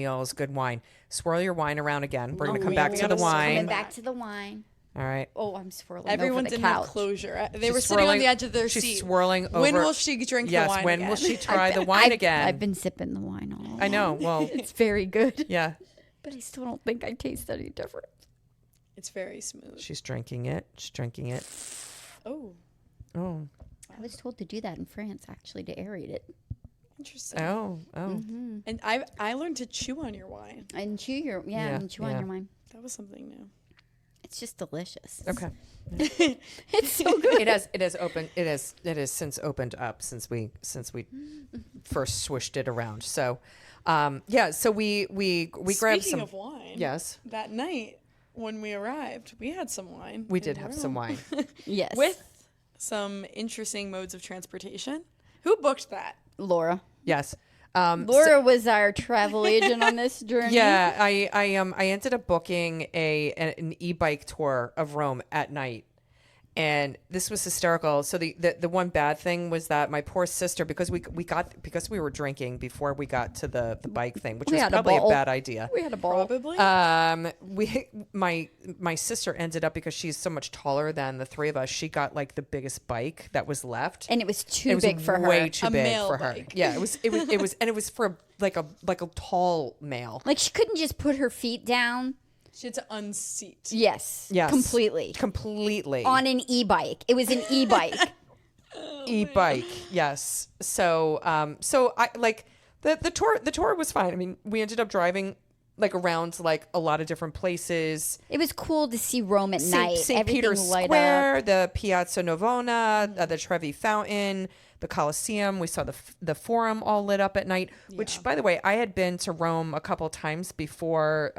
wine. Swirl your wine around again. We're going to come back we to the gotta swirl Coming wine. bak to the wine. All right. Oh, I'm swirling Everyone over the didn't couch. have closure. They She's were sitting on swirling- the edge of their she's seat. swirling When over- will she drink Yes. the wine When again? will she try the wine again? I've been sipping the wine all along. I know. Well, It's very good. yeah. But I still don't think I taste any different. It's very smooth. She's drinking it. She's drinking it. Oh, Oh. I was told to do that in France, actually, to aerate it. interesting. Oh. And I learned to chew on your wine. And chew your, Yeah, and chew on yeah. your wine. That was something new. It's just delicious. Okay. It's so good. It has opened. It has since opened up since we first swished it around. So, yeah. So we grabbed Speaking some. of wine, Yes, that night when we arrived, we had some wine. we in did have some Rome. wine. Yes. With some interesting modes of transportation. Who booked that? Laura. Yes. Laura was our travel agent on this journey. Yeah, I ended up booking an e-bike tour of Rome at night. And this was hysterical. So the one bad thing was that my poor sister, because we were drinking before we got to the bike thing, which We was had a probably a ball. bad idea. We had a ball. Probably. My sister ended up, because she's so much taller than the three of us, she got like the biggest bike that was left. And it was too It was big for her. way too A big male for her. bike. Yeah, it was, and it was for like a tall male. Like she couldn't just put her feet down. She had to unseat. Yes. Yes. Completely. On an e-bike. It was an e-bike. E-bike. Yes. So so I like the tour was fine. I mean, we ended up driving like around like a lot of different places. It was cool to see Rome at night. St. Everything Peter's light Square, up. the Piazza Navona, the Trevi Fountain, the Colosseum. We saw the Forum all lit up at night, which, by the way, I had been to Rome a couple times before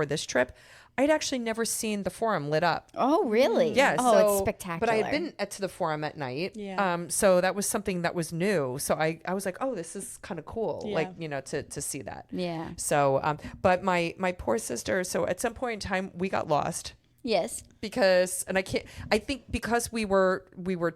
this trip. I'd actually never seen the Forum lit up. Oh, really? Yeah. Oh, so, it's spectacular. But I had been to the Forum at night. Yeah. So that was something that was new. So I was like, oh, this is kind of cool. Yeah. Like, to see that. Yeah. So, but my poor sister, so at some point in time we got lost Yes. because, and I think because we were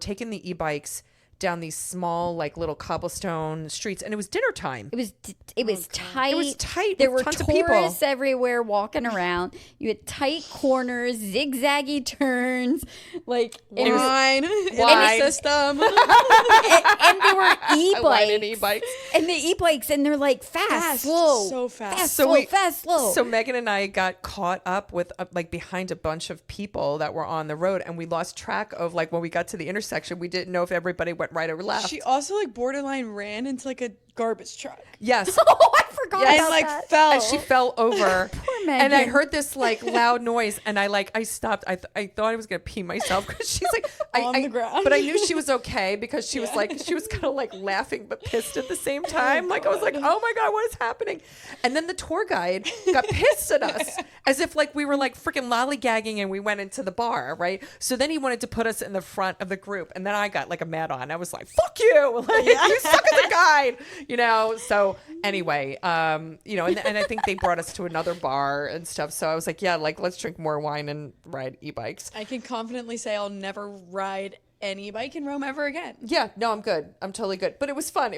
taking the e-bikes down these small, like little cobblestone streets, and it was dinner time. It was tight. It was tight There with were tons of people. tourists everywhere walking around. You had tight corners, zigzaggy turns, like it was, Wine in Wine. the system. and there were Wine and e-bikes. e-bikes. And the e-bikes, and they're like fast, slow, so fast. fast, So slow, we- fast, slow. So Megan and I got caught up with like behind a bunch of people that were on the road, and we lost track of like when we got to the intersection. We didn't know if everybody went right or left. She also like borderline ran into like a garbage truck. Yes. Oh, I forgot And about like that. fell. And she fell over. And I Megan. heard this like loud noise, and I stopped. I thought I was gonna pee myself because she's like On the ground. But I knew she was okay because she was kind of like laughing but pissed at the same time. Like I was like, oh my god, what is happening? And then the tour guide got pissed at us as if like we were like freaking lollygagging and we went into the bar, right? So then he wanted to put us in the front of the group, and then I got like a mad on. I was like, fuck you, like you suck as a guide, So anyway, and I think they brought us to another bar and stuff. So I was like, yeah, like let's drink more wine and ride e-bikes. I can confidently say I'll never ride any bike in Rome ever again. Yeah, no, I'm good. I'm totally good. But it was fun.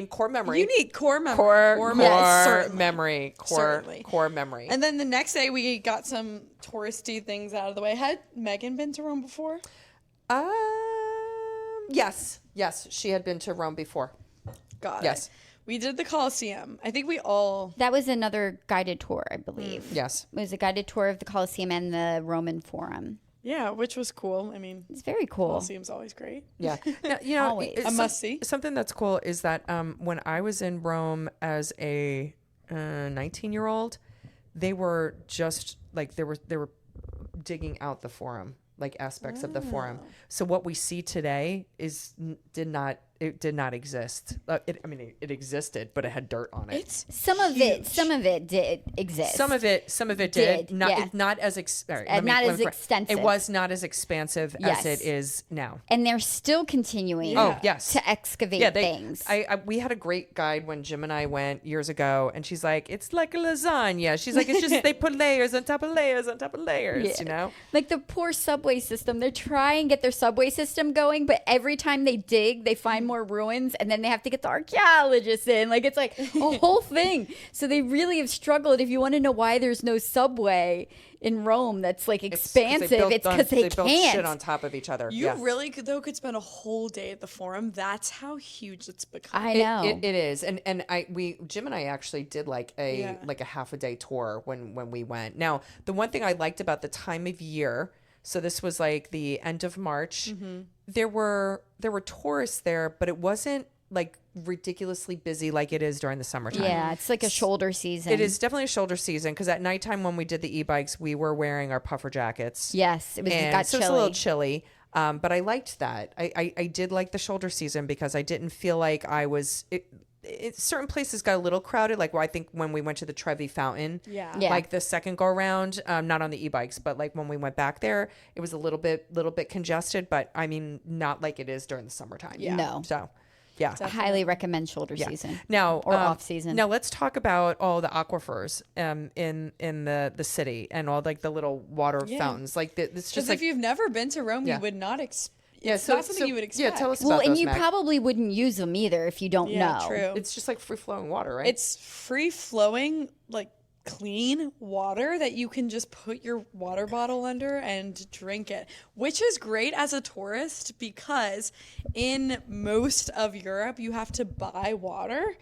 Core memory. You need core memory. core Certainly. memory. Certainly. Core memory. And then the next day we got some touristy things out of the way. Had Megan been to Rome before? Yes, she had been to Rome before. Got Yes. it. We did the Colosseum. I think we all. That was another guided tour, I believe. Yes. It was a guided tour of the Colosseum and the Roman Forum. Yeah, which was cool. I mean, It's very cool. Colosseum's always great. Yeah. Now, Always. it's A must-see. Something that's cool is that when I was in Rome as a 19-year-old, they were just like they were digging out the Forum, like aspects of the Forum. So what we see today did not exist. It existed, but it had dirt on it. It's Some of it did exist. Some of it did. Not as extensive. It was not as expansive Yes. as it is now. And they're still continuing Oh, yes. to excavate things. We had a great guide when Jim and I went years ago, and she's like, it's like a lasagna. She's like, it's just they put layers on top of layers on top of layers, Yeah. you know? Like the poor subway system. They're trying to get their subway system going, but every time they dig, they find more ruins, and then they have to get the archaeologists in. Like, it's like a whole thing. So they really have struggled. If you want to know why there's no subway in Rome that's like expansive, it's because they built can't. shit on top of each other. You Yeah. really could spend a whole day at the Forum. That's how huge it's become. I know. It is, and Jim and I actually did like a half a day tour when we went. Now, the one thing I liked about the time of year, so this was like the end of March. Mm-hmm. There were tourists there, but it wasn't like ridiculously busy like it is during the summertime. Yeah, it's like a shoulder season. It is definitely a shoulder season because at nighttime when we did the e-bikes, we were wearing our puffer jackets. Yes, it got so chilly. it's a little chilly. But I liked that. I did like the shoulder season because I didn't feel like I was. Certain places got a little crowded. Like, I think when we went to the Trevi Fountain, Yeah. like the second go around, not on the e-bikes, but like when we went back there, it was a little bit congested. But I mean, not like it is during the summertime. Yeah. No. So, yeah. I highly recommend shoulder season. Now, or off season. Now let's talk about all the aquifers in the city and all like the little water fountains. Like it's just Because like if you've never been to Rome, Yeah. you would not expect. Yeah, It's so- not something so- you would yeah, expect. tell us Well, about and those, you Meg. probably wouldn't use them either if you don't Yeah, know. true. It's just like free flowing water, right? It's free flowing, like clean water that you can just put your water bottle under and drink it, which is great as a tourist because in most of Europe, you have to buy water.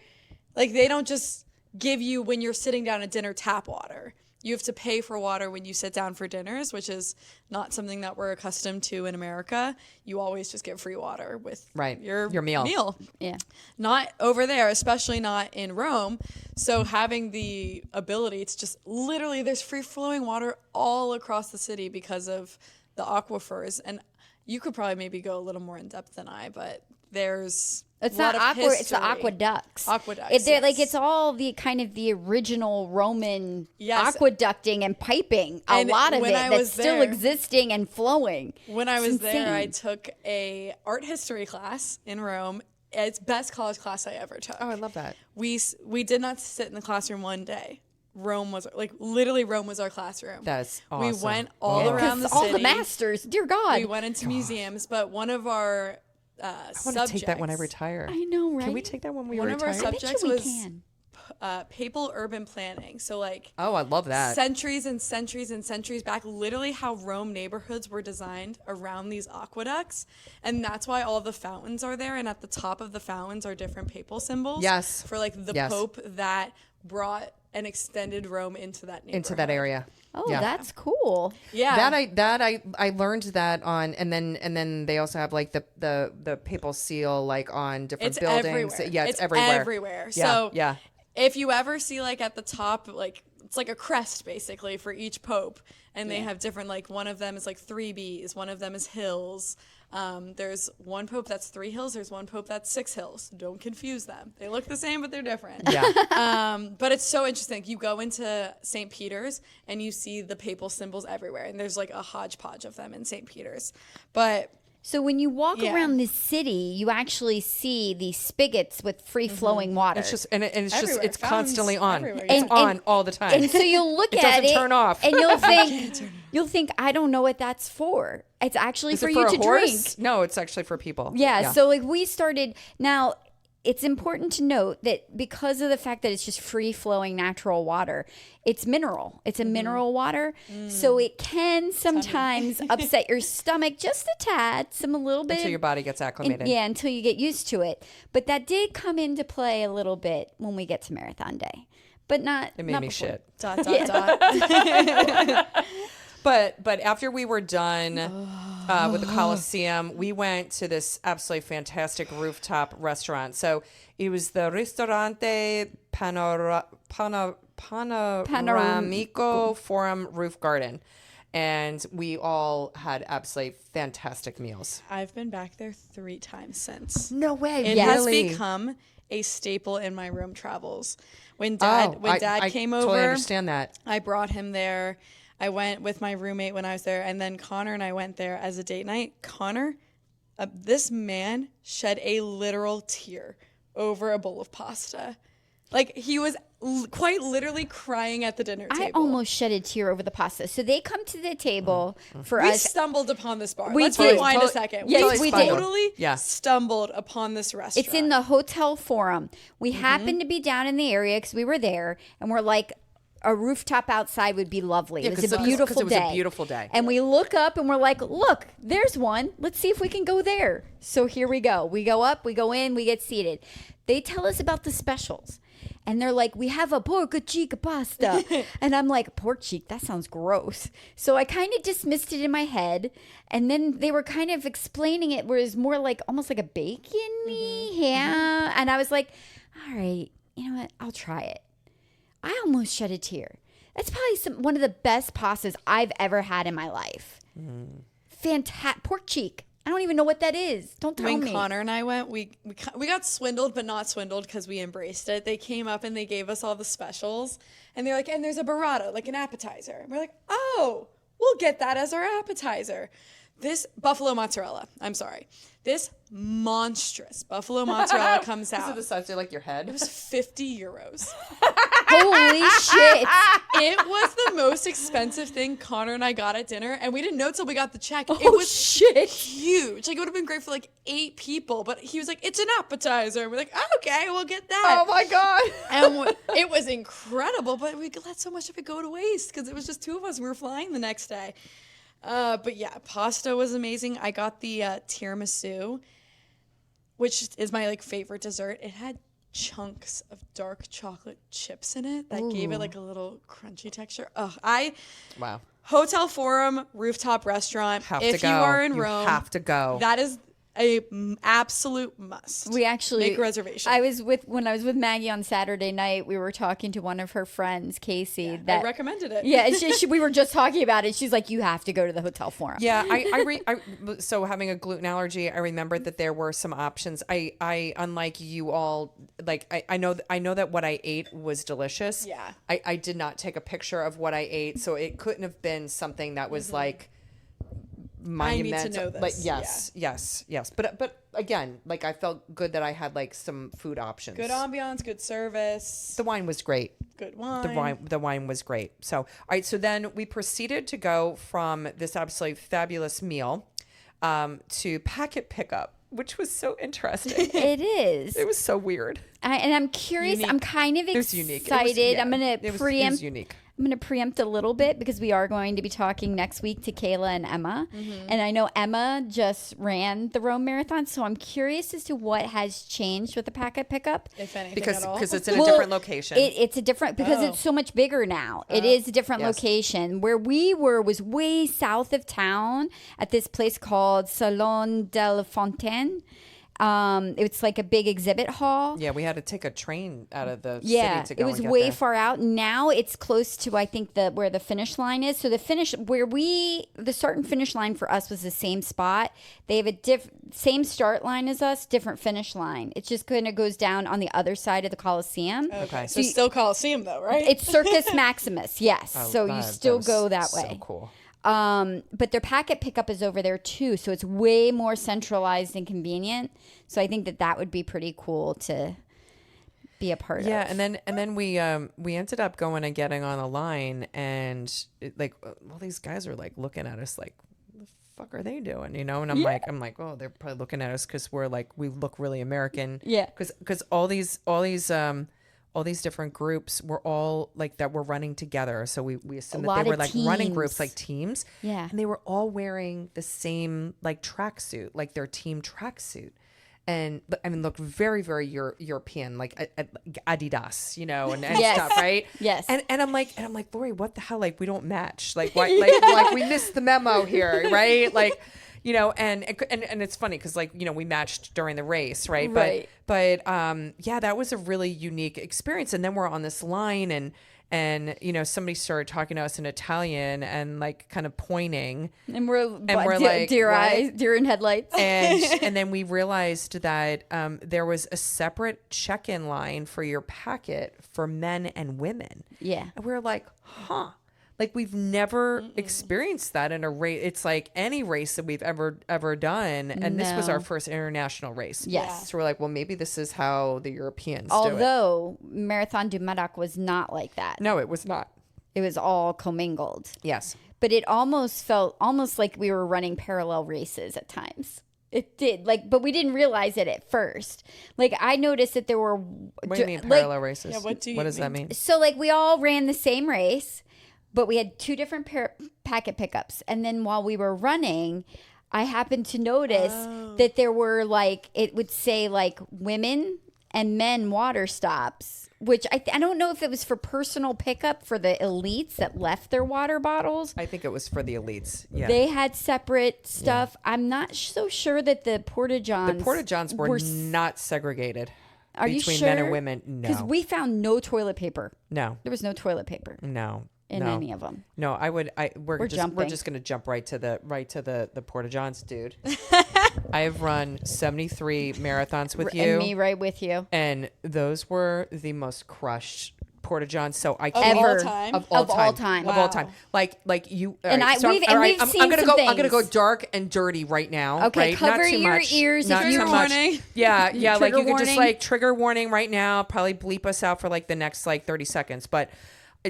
Like they don't just give you when you're sitting down at dinner tap water. You have to pay for water when you sit down for dinners, which is not something that we're accustomed to in America. You always just get free water with your meal. Yeah. Not over there, especially not in Rome. So having the ability to just literally, there's free flowing water all across the city because of the aquifers. And you could probably maybe go a little more in depth than I, but there's It's a lot not of aqua. It's the history. aqueducts. Aqueducts, They're like yes. it's all the kind of the original Roman Yes. aqueducting and piping. A And lot of when it I that's was still there- existing and flowing. When I It's was there, I insane. took a art history class in Rome. It's best college class I ever took. oh, I love that. We did not sit in the classroom one day. Rome was like literally Rome was our classroom. That's We awesome. went all Yeah. around the Because all city. the masters, dear God. We went into museums, but one of our I want to take that when I retire. I know, right? Can we take that when we One of our retire? I bet subjects you we was can. papal urban planning. So like Oh, I love that. centuries and centuries and centuries back, literally how Rome neighborhoods were designed around these aqueducts. And that's why all the fountains are there. And at the top of the fountains are different papal symbols. Yes. For like the Yes. Pope that brought and extended Rome into that neighborhood. Into that area. Oh, Yeah. that's cool. Yeah. I learned that on, and then they also have like the papal seal like on different It's buildings. everywhere. Yeah, it's everywhere. everywhere. Yeah, So yeah. if you ever see like at the top, like it's like a crest basically for each pope, and they have different, like one of them is like 3 B's, one of them is hills. There's one pope that's 3 hills. There's one pope that's 6 hills. Don't confuse them. They look the same, but they're different. Yeah. But it's so interesting. You go into St. Peter's and you see the papal symbols everywhere, and there's like a hodgepodge of them in St. Peter's. But So when you walk Yeah. around the city, you actually see these spigots with free flowing water. It's just and it's just Everywhere. it's constantly on. Fountains It's everywhere. on all the time. And so you'll look It at doesn't it turn off. and you'll think I don't know what that's for. It's actually Is for it you for to a horse? drink. No, it's actually for people. Yeah, so like we started now it's important to note that because of the fact that it's just free flowing natural water, it's mineral. It's a mineral water. So it can sometimes upset your stomach just a tad, a little bit. Until your body gets acclimated. Yeah, until you get used to it. But that did come into play a little bit when we get to marathon day. But not It made not me before. shit. dot, dot, dot. But after we were done with the Colosseum, we went to this absolutely fantastic rooftop restaurant. So it was the Ristorante Panoramico Forum Roof Garden. and we all had absolutely fantastic meals. I've been back there 3 times since. No way. It has become a staple in my Rome travels. When dad came over, I totally understand that. I brought him there. I went with my roommate when I was there, and then Connor and I went there as a date night. Connor, this man shed a literal tear over a bowl of pasta. Like, he was quite literally crying at the dinner table. I almost shed a tear over the pasta. So they come to the table for We us. stumbled upon this bar. We Let's did. rewind a second. Yes, we did. Totally stumbled upon this restaurant. It's in the Hotel Forum. We happened to be down in the area because we were there, and we're like, a rooftop outside would be lovely. It was a beautiful day. It was a beautiful day. And we look up and we're like, look, there's one. Let's see if we can go there. So here we go. We go up, we go in, we get seated. They tell us about the specials. And they're like, we have a pork cheek pasta. And I'm like, pork cheek? That sounds gross. So I kind of dismissed it in my head. And then they were kind of explaining it where it's more like, almost like a bacon-y ham. And I was like, all right, you know what? I'll try it. I almost shed a tear. That's probably one of the best pastas I've ever had in my life. Fantastic. Pork cheek. I don't even know what that is. Don't tell me. When Connor and I went, we got swindled, but not swindled because we embraced it. They came up and they gave us all the specials. And they're like, and there's a burrata, like an appetizer. And we're like, oh, we'll get that as our appetizer. This buffalo mozzarella, this monstrous buffalo mozzarella comes out. Is it the size of like your head? It was 50 euros. Holy shit. It was the most expensive thing Connor and I got at dinner, and we didn't know till we got the check. It was huge. Like, it would have been great for like 8 people, but he was like, it's an appetizer. And we're like, oh, okay, we'll get that. Oh my God. And it was incredible, but we let so much of it go to waste because it was just 2 of us. We were flying the next day. But yeah, pasta was amazing. I got the tiramisu, which is my like favorite dessert. It had chunks of dark chocolate chips in it that gave it like a little crunchy texture. Wow. Hotel Forum rooftop restaurant. If you are in Rome, have to go. That is a absolute must. We actually make a reservation. When I was with Maggie on Saturday night, we were talking to one of her friends, Casey. I recommended it. Yeah, we were just talking about it. She's like, you have to go to the Hotel Forum. Yeah, so having a gluten allergy, I remembered that there were some options. I unlike you all, like I know that what I ate was delicious. Yeah. I did not take a picture of what I ate, so it couldn't have been something that was like monumental. I need to know this. Like, yes. But again, like, I felt good that I had like some food options. Good ambiance, good service. The wine was great. Good wine. The wine was great. So, all right. So then we proceeded to go from this absolutely fabulous meal to packet pickup, which was so interesting. It is. It was so weird. And I'm curious. Unique. I'm kind of excited. I'm going to preempt. It was unique. I'm going to preempt a little bit because we are going to be talking next week to Kayla and Emma. And I know Emma just ran the Rome Marathon, so I'm curious as to what has changed with the packet pickup. If anything Because at all. it's in a different location. It's a different, because it's so much bigger now. It is a different location. Where we were was way south of town at this place called Salon de la Fontaine. It's like a big exhibit hall. Yeah, we had to take a train out of the city to go. It was and get way there. far out. Now it's close to, I think, where the finish line is. So the start and finish line for us was the same spot. They have a same start line as us, different finish line. It just kind of goes down on the other side of the Colosseum. Okay, so still Colosseum though, right? It's Circus Maximus, yes. So you still go that way. So cool. But their packet pickup is over there too, so it's way more centralized and convenient. So I think that would be pretty cool to be a part of. Yeah, and then we ended up going and getting on a line, and all these guys are like looking at us like, the fuck are they doing, you know? And I'm like, oh, they're probably looking at us because we look really American. Yeah, because all these different groups were all like that were running together. So we assumed that they were like running groups, like teams. Yeah. And they were all wearing the same like tracksuit, like their team tracksuit. And I mean, looked very, very European, like Adidas, you know, and Yes. stuff, right? Yes. And I'm like, Lori, what the hell? Like, we don't match. Like, why? Like we missed the memo here, right? Like, and it's funny because like, we matched during the race, right? Right. But yeah, that was a really unique experience. And then we're on this line and somebody started talking to us in Italian and like kind of pointing. And we're like, deer what? eyes, deer in headlights. And then we realized that there was a separate check-in line for your packet for men and women. Yeah. And we were like, huh. Like we've never experienced that in a race. It's like any race that we've ever done. And this was No. our first international race. Yes. So we're like, well, maybe this is how the Europeans do it. Although Marathon du Marathon was not like that. No, it was not. It was all commingled. Yes. But it almost felt like we were running parallel races at times. It did, but we didn't realize it at first. Like I noticed that there were. What do you mean parallel races? Yeah, what does that mean? So we all ran the same race, but we had two different packet pickups. And then while we were running, I happened to notice that there were it would say women and men water stops, which I don't know if it was for personal pickup for the elites that left their water bottles. I think it was for the elites. Yeah. They had separate stuff. Yeah. I'm not so sure that the Porta-Johns. The Porta-Johns were not segregated. Are you between sure? men and women. No. Because we found no toilet paper. No. There was no toilet paper. No. In any of them. No, we're jumping. just gonna jump right to the Porta-Johns, dude. I have run 73 marathons with you. And me right with you. And those were the most crushed Porta-Johns. So I Of can't all time? Of all time. Of all time. Like you. And right, we've seen I'm gonna some go. things. I'm gonna go dark and dirty right now. Okay, right? cover Not too your much, ears Not if too you're much. warning. Yeah. Like you Trigger could just warning. trigger warning right now. Probably bleep us out for the next 30 seconds. But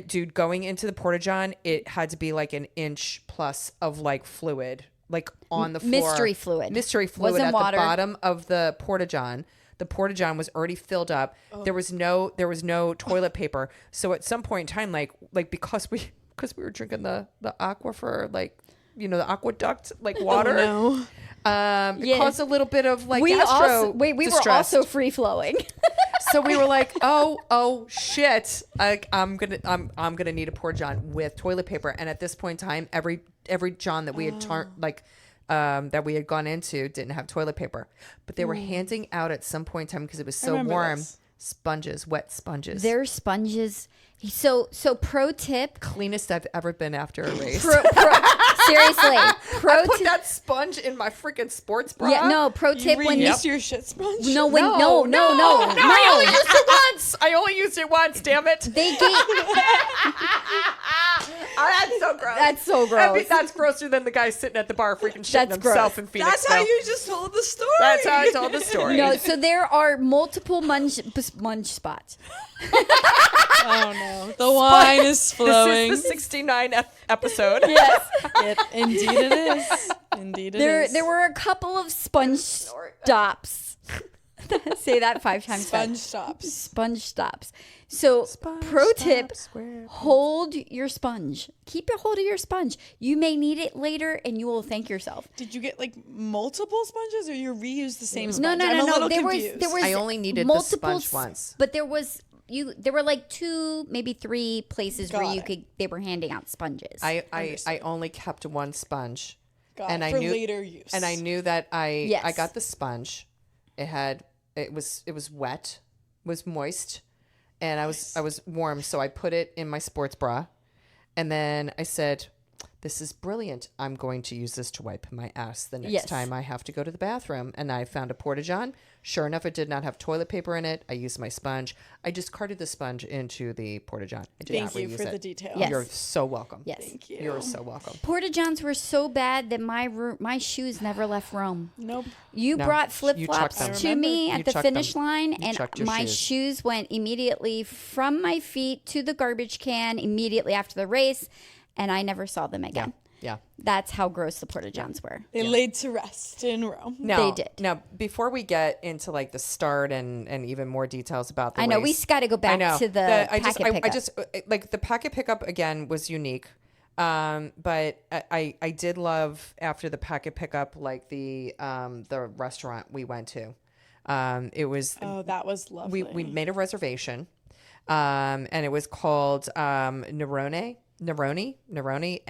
dude, going into the Porta-John, it had to be an inch plus of fluid, on the floor. Mystery fluid. Wasn't at water. the bottom of the Porta-John. The Porta-John was already filled up. Oh. There was no toilet paper. So at some point in time, because we were drinking the aquifer, the aqueduct water. Oh, no. It caused a little bit of we distress. were also free flowing. So we were like, oh shit! I'm gonna need a Porta-John with toilet paper. And at this point in time, every John that we had that we had gone into didn't have toilet paper, but they were handing out at some point in time because it was so warm. Sponges, wet sponges. They're sponges. So pro tip. Cleanest I've ever been after a race. Seriously. I put that sponge in my freaking sports bra. Yeah, no, pro tip You when reuse your shit sponge? No. I only used it once. I only used it once. Damn it. They gave. That's so gross. That's so gross. That's grosser than the guy sitting at the bar freaking shitting That's himself gross. in Phoenix. That's how you just told the story. That's how I told the story. No, so there are multiple munch spots. Oh no, the wine is flowing. This is the 69 episode. Yes. Indeed it is. Indeed it is. There were a couple of sponge stops. Say that 5 times. Sponge stops. Sponge stops. So pro tip, hold your sponge. Keep a hold of your sponge. You may need it later and you will thank yourself. Did you get multiple sponges or you reused the same No, sponge? no, I'm no, a no. little There confused. was I only needed the sponge once. But there were 2, maybe 3 places where they were handing out sponges. I only kept one sponge. For later use. And I knew that I got the sponge. It was wet, was moist, and I was warm, so I put it in my sports bra. And then I said, this is brilliant. I'm going to use this to wipe my ass the next time I have to go to the bathroom. And I found a Porta-John. Sure enough, it did not have toilet paper in it. I used my sponge. I discarded the sponge into the Porta-John. I did not Thank you reuse for it. the detail. Yes. You're so welcome. Yes. Thank you. You're so welcome. Porta-Johns were so bad that my shoes never left Rome. Nope. You No, brought you chucked flip-flops them. to me You at the chucked finish them. line, You and chucked your my shoes went immediately from my feet to the garbage can immediately after the race, and I never saw them again. Yeah. That's how gross the Porta-Johns were. They laid to rest in Rome. No, They did. Now, before we get into the start and even more details about the I know we race, got to go back to the packet pickup. the packet pickup again was unique. But I did love after the packet pickup, the restaurant we went to. It was, that was lovely. we made a reservation, and it was called, Nerone, Nerone, Nerone.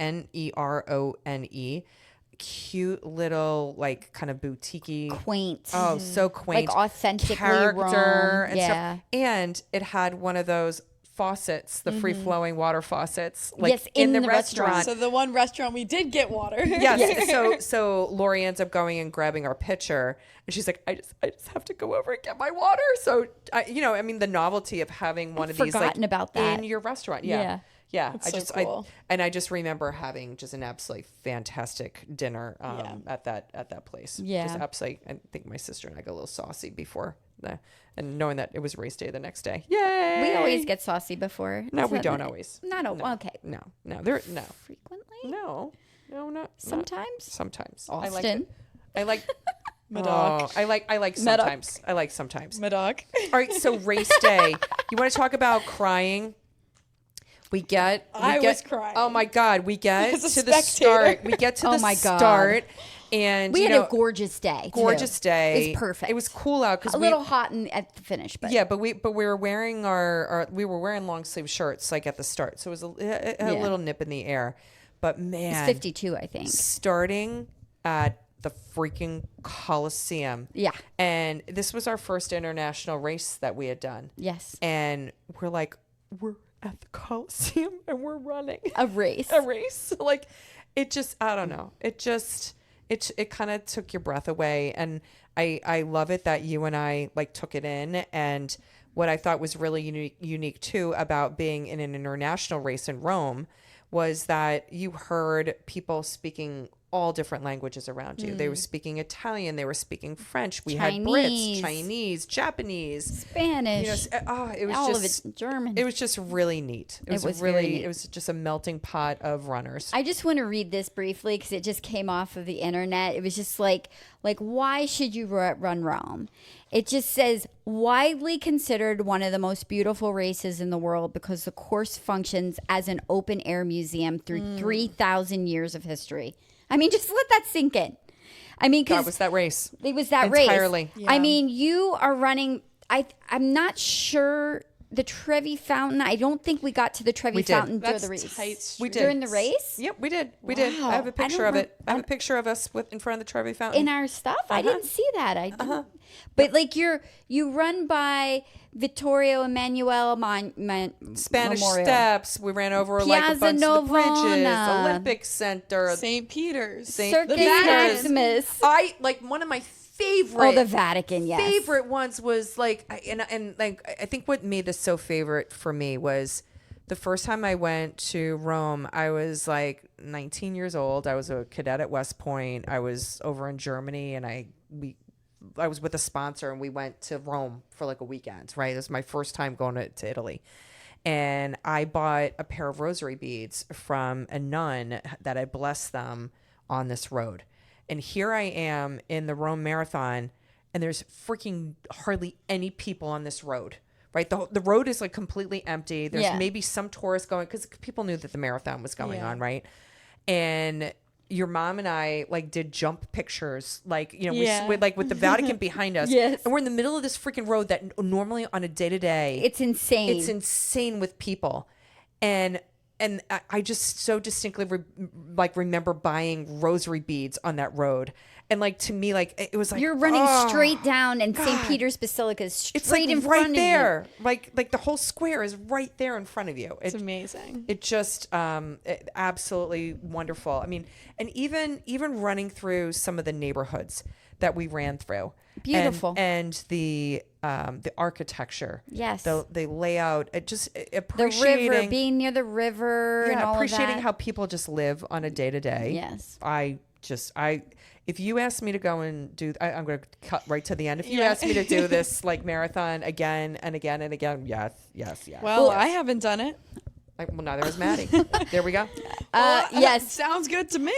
cute little like kind of boutique-y. Quaint. Oh, so quaint. Like authentically character Rome. and Yeah. stuff. And it had one of those faucets, the free-flowing water faucets, like Yes, in the the restaurant. So the one restaurant we did get water. Yes. So Lori ends up going and grabbing our pitcher, and she's like, I just have to go over and get my water. So the novelty of having one of these like forgotten about that. in your restaurant. Yeah. Yeah. That's so cool. I just remember having just an absolutely fantastic dinner at that place. Yeah. Just absolutely. I think my sister and I got a little saucy before and knowing that it was race day the next day. Yay! We always get saucy before. No, It's we not- don't always. Not No. okay. No. Frequently? No, not Sometimes? sometimes. Austin? I like Madoc. I like sometimes. I like sometimes. Madoc. All right, so race day. You want to talk about crying? I was crying. Oh my God, we get As a to the start. We get to Oh the my God. start, and We had a gorgeous day. gorgeous too. day. It was perfect. It was cool out because a little hot at the finish, but but we were wearing we were wearing long sleeve shirts like at the start, so it was a Yeah. little nip in the air. But man, it's 52, I think. starting at the freaking Colosseum. Yeah. And this was our first international race that we had done. Yes. And we're at the Colosseum and we're running A race. a race. Like it just, I don't know. It just, it kind of took your breath away. And I love it that you and I like took it in. And what I thought was really unique too about being in an international race in Rome was that you heard people speaking all different languages around you. They were speaking Italian, they were speaking French. We had Brits, Chinese, Japanese, Spanish. it was all just of it German. it was just really neat. It was very really neat. it was just a melting pot of runners. I just want to read this briefly because it just came off of the internet. It was just like why should you run Rome? It just says widely considered one of the most beautiful races in the world because the course functions as an open air museum through 3,000 years of history. I mean, just let that sink in. I mean, because That was that race. it was that Entirely. race. I mean, you are running. I'm not sure the Trevi Fountain. I don't think we got to the Trevi did. Fountain during That's the race. tight. We did. During the race? Yep, we did. We did. Wow. I have a picture don't of it. I have a picture of us in front of the Trevi Fountain. In our stuff? I didn't see that. I didn't. But like you run by Vittorio Emanuele Spanish Memorial. Steps. We ran over like a Piazza bunch of the bridges. Navona. Olympic Center. St. Peter's. Circus Vatican. Maximus. I like one of my favorite. Oh, the Vatican, yes. favorite ones was like and like I think what made this so favorite for me was the first time I went to Rome. I was like 19 years old. I was a cadet at West Point. I was over in Germany, and I was with a sponsor, and we went to Rome for like a weekend. Right, it was my first time going to Italy. And I bought a pair of rosary beads from a nun that I blessed them on this road. And here I am in the Rome Marathon, and there's freaking hardly any people on this road, right? The road is like completely empty. There's maybe some tourists going because people knew that the marathon was going on, right? And your mom and I like did jump pictures, like, you know, with the Vatican behind us. Yes. And we're in the middle of this freaking road that normally on a day-to-day. It's insane. It's insane with people. And I just so distinctly remember buying rosary beads on that road. And like, to me, like, it was like, You're running straight down, and St. Peter's Basilica is straight it's like in right front there. of you. Like the whole square is right there in front of you. It's amazing. It just absolutely wonderful. I mean, and even running through some of the neighborhoods that we ran through. Beautiful. And the architecture. Yes. The layout. It just The appreciating river, being near the river, and all of appreciating that. how people just live on a day to day. Yes. If you ask me to go and do, I'm going to cut right to the end. If you ask me to do this like marathon again and again and again, yes. Well, I haven't done it. Well, neither has Maddie. There we go. Yes. Sounds good to me.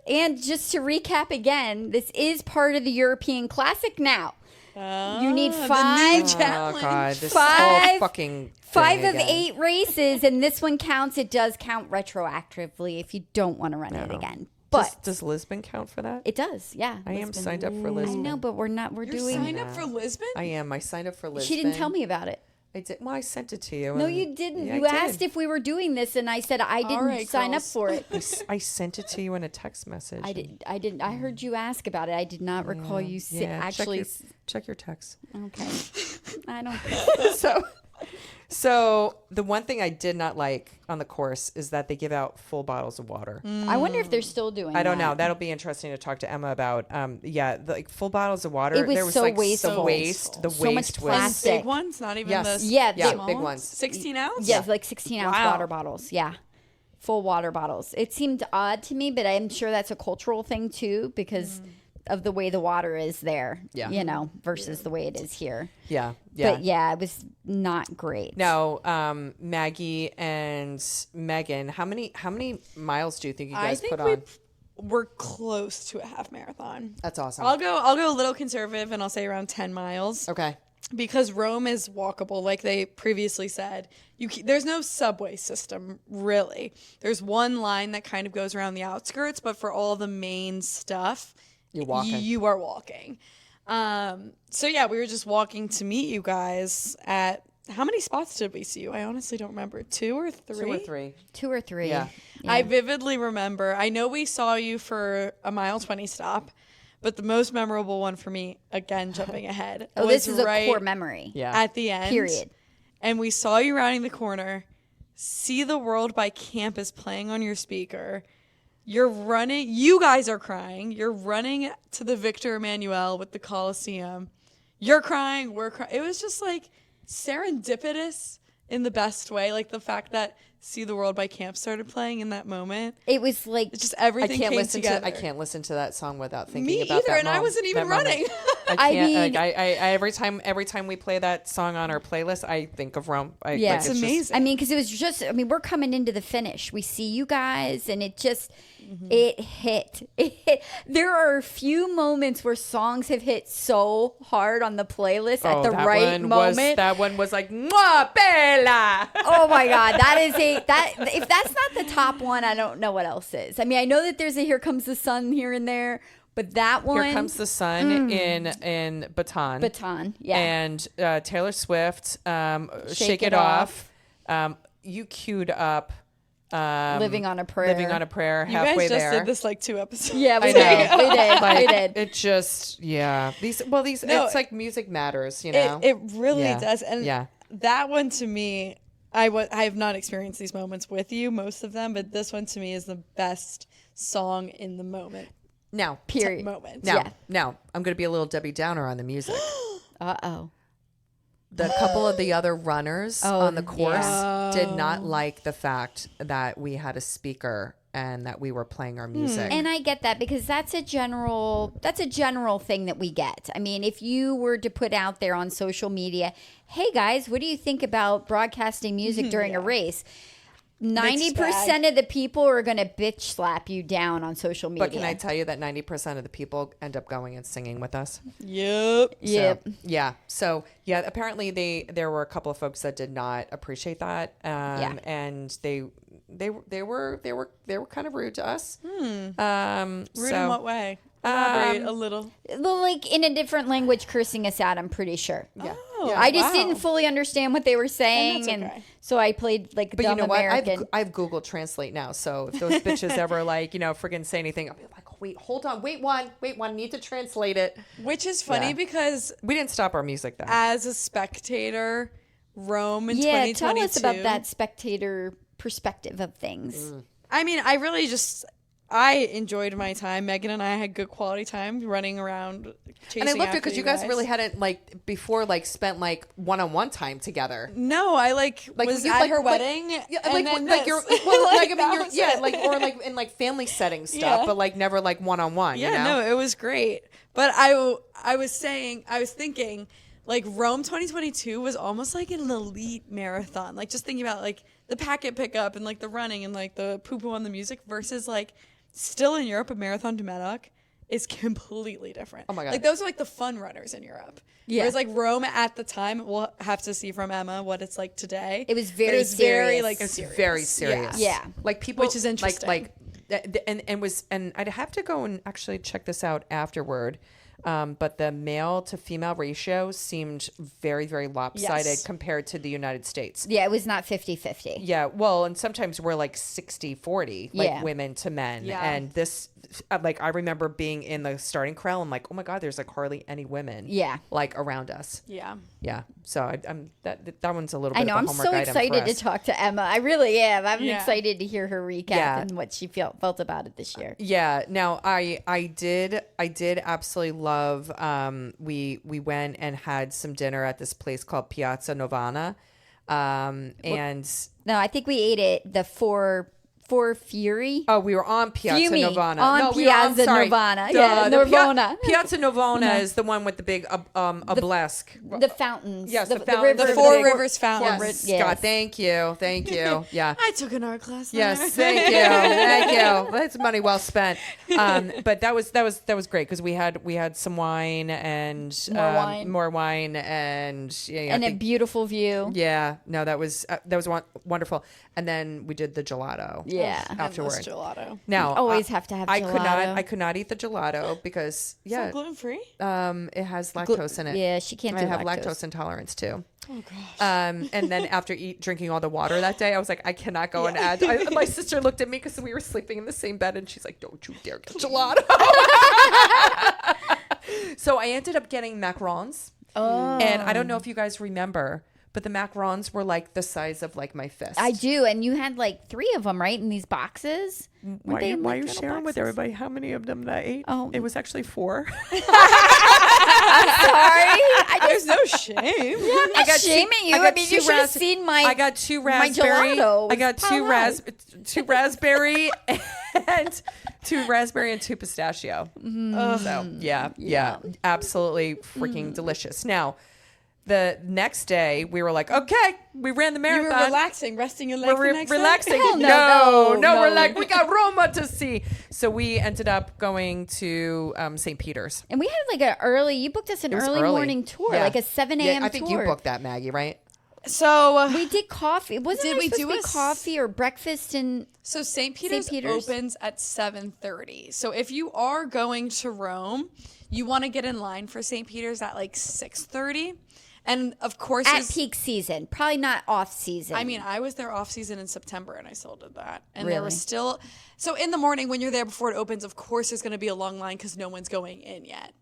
And just to recap again, this is part of the European Classic now. You need The new five challenge. Oh God, this Five- whole fucking Five thing of again. 8 races, and this one counts. It does count retroactively if you don't want to run it again. But Does Lisbon count for that? it does, yeah. I am Lisbon. signed up for I Lisbon. know, but we're not. We're You're doing. signed up for Lisbon? I am. I signed up for Lisbon. She didn't tell me about it. I did. Well, I sent it to you. No, and- you didn't. Yeah, You I asked did. if we were doing this, and I said I didn't right, sign up girls. for it. I sent it to you in a text message. I didn't. I heard you ask about it. I did not recall you actually. Check your text. Okay. I don't think. So the one thing I did not like on the course is that they give out full bottles of water. I wonder if they're still doing I don't that. know. That'll be interesting to talk to Emma about. Like full bottles of water. It was there was so like wasteful. the waste. The So much waste was plastic. Big ones, not even Yes. the Yeah, yeah, small big ones? ones. 16 ounce? Yeah, like 16-ounce Wow. water bottles. Yeah. Full water bottles. It seemed odd to me, but I'm sure that's a cultural thing too because of the way the water is there, Yeah. you know, versus the way it is here. Yeah. Yeah. But yeah, it was not great. Now, Maggie and Megan, how many miles do you think you I guys think put on? we're close to a half marathon. That's awesome. I'll go a little conservative and I'll say around 10 miles. Okay. Because Rome is walkable, like they previously said. There's no subway system, really. There's one line that kind of goes around the outskirts, but for all the main stuff, You're walking. you are walking. So yeah, we were just walking to meet you guys at, how many spots did we see you? I honestly don't remember. 2 or 3? 2 or 3. 2 or 3. Yeah. I vividly remember. I know we saw you for a mile 20 stop, but the most memorable one for me, again, jumping ahead, Oh, was this is right a core memory. Yeah. at the end. Period. And we saw you rounding the corner, See the World by Campus playing on your speaker. You're running. You guys are crying. You're running to the Victor Emmanuel with the Colosseum. You're crying. We're crying. It was just like serendipitous in the best way. Like the fact that See the World by Camp started playing in that moment. It was like It's just I everything can't came listen together. to. I can't listen to that song without thinking Me about either, that. and I wasn't even that moment. running. I I can't. mean- like, I every time we play that song on our playlist, I think of Rome. Yeah. like, It's just- amazing. I mean, because it was just, I mean, we're coming into the finish. We see you guys, and it just, Mm-hmm. it hit. It hit. There are a few moments where songs have hit so hard on the playlist at the that right one moment. that one was like, Mwah, Bella. Oh my God, if that's not the top one, I don't know what else is. I mean, I know that there's a Here Comes the Sun here and there, but that one, Here Comes the Sun in Baton, yeah. And Taylor Swift, Shake It Off. You queued up Living on a Prayer. Living on a Prayer You halfway guys just there. did this like 2 episodes. Yeah, we I did. know. We did. Like, we did. It just, yeah. No, It's like music matters, you know? It really Yeah. does. And Yeah. that one to me, I have not experienced these moments with you, most of them, but this one to me is the best song in the moment. Now, Period. Moment. now, Yeah. now, I'm going to be a little Debbie Downer on the music. Uh-oh. The couple of the other runners Oh, on the course yeah. did not like the fact that we had a speaker and that we were playing our music. And I get that because that's a general thing that we get. I mean, if you were to put out there on social media, hey guys, what do you think about broadcasting music during a race? 90% of the people are going to bitch slap you down on social media. But can I tell you that 90% of the people end up going and singing with us? Yep. Yep. So, yeah. So yeah, apparently there were a couple of folks that did not appreciate that. And they were kind of rude to us. Rude in what way? Elaborate a little. Well, like in a different language, cursing us out, I'm pretty sure. Yeah. Oh, Yeah. I just wow. didn't fully understand what they were saying, And and, that's okay. so I played like But dumb you know what? American. I've Google Translate now. So if those bitches ever friggin' say anything, I'll be like, wait, hold on, wait one, need to translate it. Which is funny Yeah. because We didn't stop our music though. as a spectator, Rome in Yeah, 2022. tell us about that spectator perspective of things. I mean, I enjoyed my time. Megan and I had good quality time running around chasing And I loved it after because you guys really hadn't before spent one-on-one time together. No, I was you, at her wedding. Yeah, and then you're this. well, I mean, that you're was yeah, it. or in family setting stuff, Yeah. but never one-on-one. Yeah, you know? no, it was great. But I was thinking, Rome 2022 was almost like an elite marathon. Just thinking about the packet pickup and the running and the poo-poo on the music versus still in Europe, a marathon de Medoc is completely different. Oh my God. Those are the fun runners in Europe. Yeah. Whereas Rome at the time, we'll have to see from Emma what it's like today. It was very But it was very serious. serious. It's very serious. Yeah. People, Which is interesting. and I'd have to go and actually check this out afterward. but the male to female ratio seemed very, very lopsided Yes. compared to the United States. Yeah, it was not 50-50. Yeah, well, and sometimes we're like 60-40, like Yeah. women to men. Yeah. And this, like, I remember being in the starting corral. I'm like, oh my God, there's like hardly any women. Yeah. Like around us. Yeah. Yeah. So I'm that one's a little bit I know. of a I'm homework so item for excited to us. talk to Emma. I really am. I'm Yeah. excited to hear her recap Yeah. and what she felt about it this year. Yeah. Now I did absolutely love. We went and had some dinner at this place called Piazza Navona, and No, I think we ate it the Four Fury. oh, we were on Piazza Fiumi, Navona. on No, we were Piazza sorry. Navona. Duh, Yeah, the Navona. Piazza Navona is the one with the big obelisk. The fountains. Yes, the the fountain- river. the Four big- Rivers Fountain. Yes, Yes. God, thank you. Yeah. I took an art class there. Yes, thank you. That's money well spent. But that was great because we had some wine and more wine and yeah, I And a think- beautiful view. yeah, no, that was wonderful. And then we did the gelato. Yeah. afterward. Gelato. Now Always have to have I gelato. could not eat the gelato because So gluten free? it has lactose in it. Yeah, she can't do I have lactose. lactose intolerance too. Oh gosh. And then after drinking all the water that day, I was like, I cannot go and add. My sister looked at me because we were sleeping in the same bed, and she's like, "Don't you dare get gelato." So I ended up getting macarons, and I don't know if you guys remember, but the macarons were like the size of like my fist. I do, and you had like 3 of them, right, in these boxes. Why they in, are like, you little sharing with boxes? everybody how many of them that I ate? Oh. It was actually 4. Sorry, There's no shame. I'm not shaming you. I mean, you should have seen my. I got 2 raspberry. gelato I got was 2 pile-high. two raspberry and 2 raspberry and 2 pistachio. So yeah, absolutely freaking delicious. Now, the next day we were like, okay, we ran the You marathon. were relaxing, resting your legs We're the next day? relaxing. Hell no. We're like, we got Roma to see. So we ended up going to St. Peter's. And we had like an early. You booked us an It was early morning tour, Yeah. like a 7 a.m. Yeah, I think tour. you booked that, Maggie, right? So We did coffee. Wasn't Did it we supposed do to be a coffee or breakfast? And St. Peter's Peter's. opens at 7:30. So if you are going to Rome, you want to get in line for St. Peter's at like 6:30. And of course, at peak season, probably not off season. I mean, I was there off season in September and I still did that. And Really? there was still, so in the morning when you're there before it opens, of course there's going to be a long line because no one's going in yet.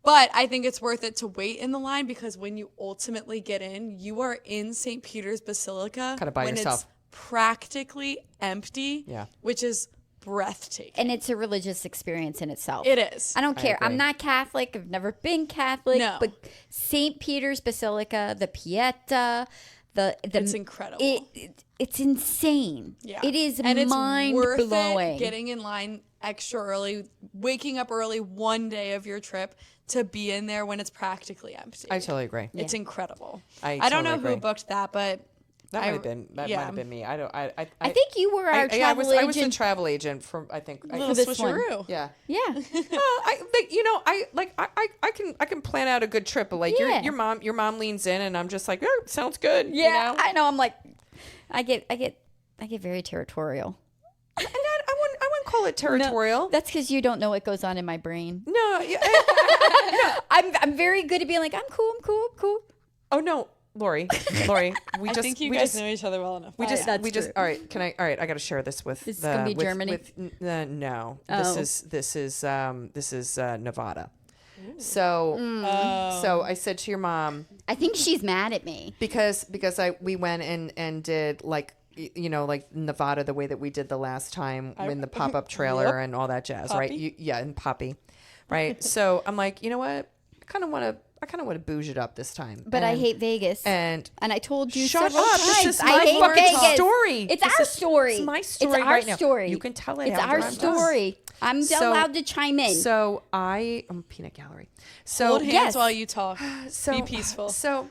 But I think it's worth it to wait in the line because when you ultimately get in, you are in St. Peter's Basilica Kinda by when yourself. it's practically empty, Yeah. which is breathtaking. and it's a religious experience in itself. It is. I don't care. I'm agree. not Catholic. I've never been Catholic. No. But St. Peter's Basilica, the Pieta, the It's incredible. It's insane. Yeah. It is and it's mind worth blowing. it getting in line extra early, waking up early one day of your trip to be in there when it's practically empty. I totally agree. It's incredible. I don't know totally who agree. booked that, but That I- might have been yeah. might have been me. I don't. I think you were our travel I was the agent. travel agent for I think. little this one. switcheroo. yeah. Yeah. I can plan out a good trip, but like Yeah. your mom leans in, and I'm just like, oh, sounds good. Yeah, you know? I know. I'm like, I get very territorial. And I wouldn't call it territorial. That's because you don't know what goes on in my brain. No. Yeah, I'm very good at being like, I'm cool. oh no, Lori, we I just think you we guys just know each other well enough. we just that's we just true. all right. All right, I got to share this with. This is gonna be Germany? No, Oh. this is Nevada. So so I said to your mom. I think she's mad at me. Because we went and did like like Nevada the way that we did the last time in the pop-up trailer Yep. and all that jazz, Poppy. right? And Poppy, right? So I'm like, you know what? I kind of want to bouge it up this time. But I hate Vegas. And I told you shut several up! times. This is I my hate fucking Vegas. story. It's This our is- story. It's my story It's our right now. story. You can tell it. It's after our I'm done. story. I'm So- allowed to chime in. So I'm peanut gallery. So Hold hands Yes. while you talk. so Be peaceful. So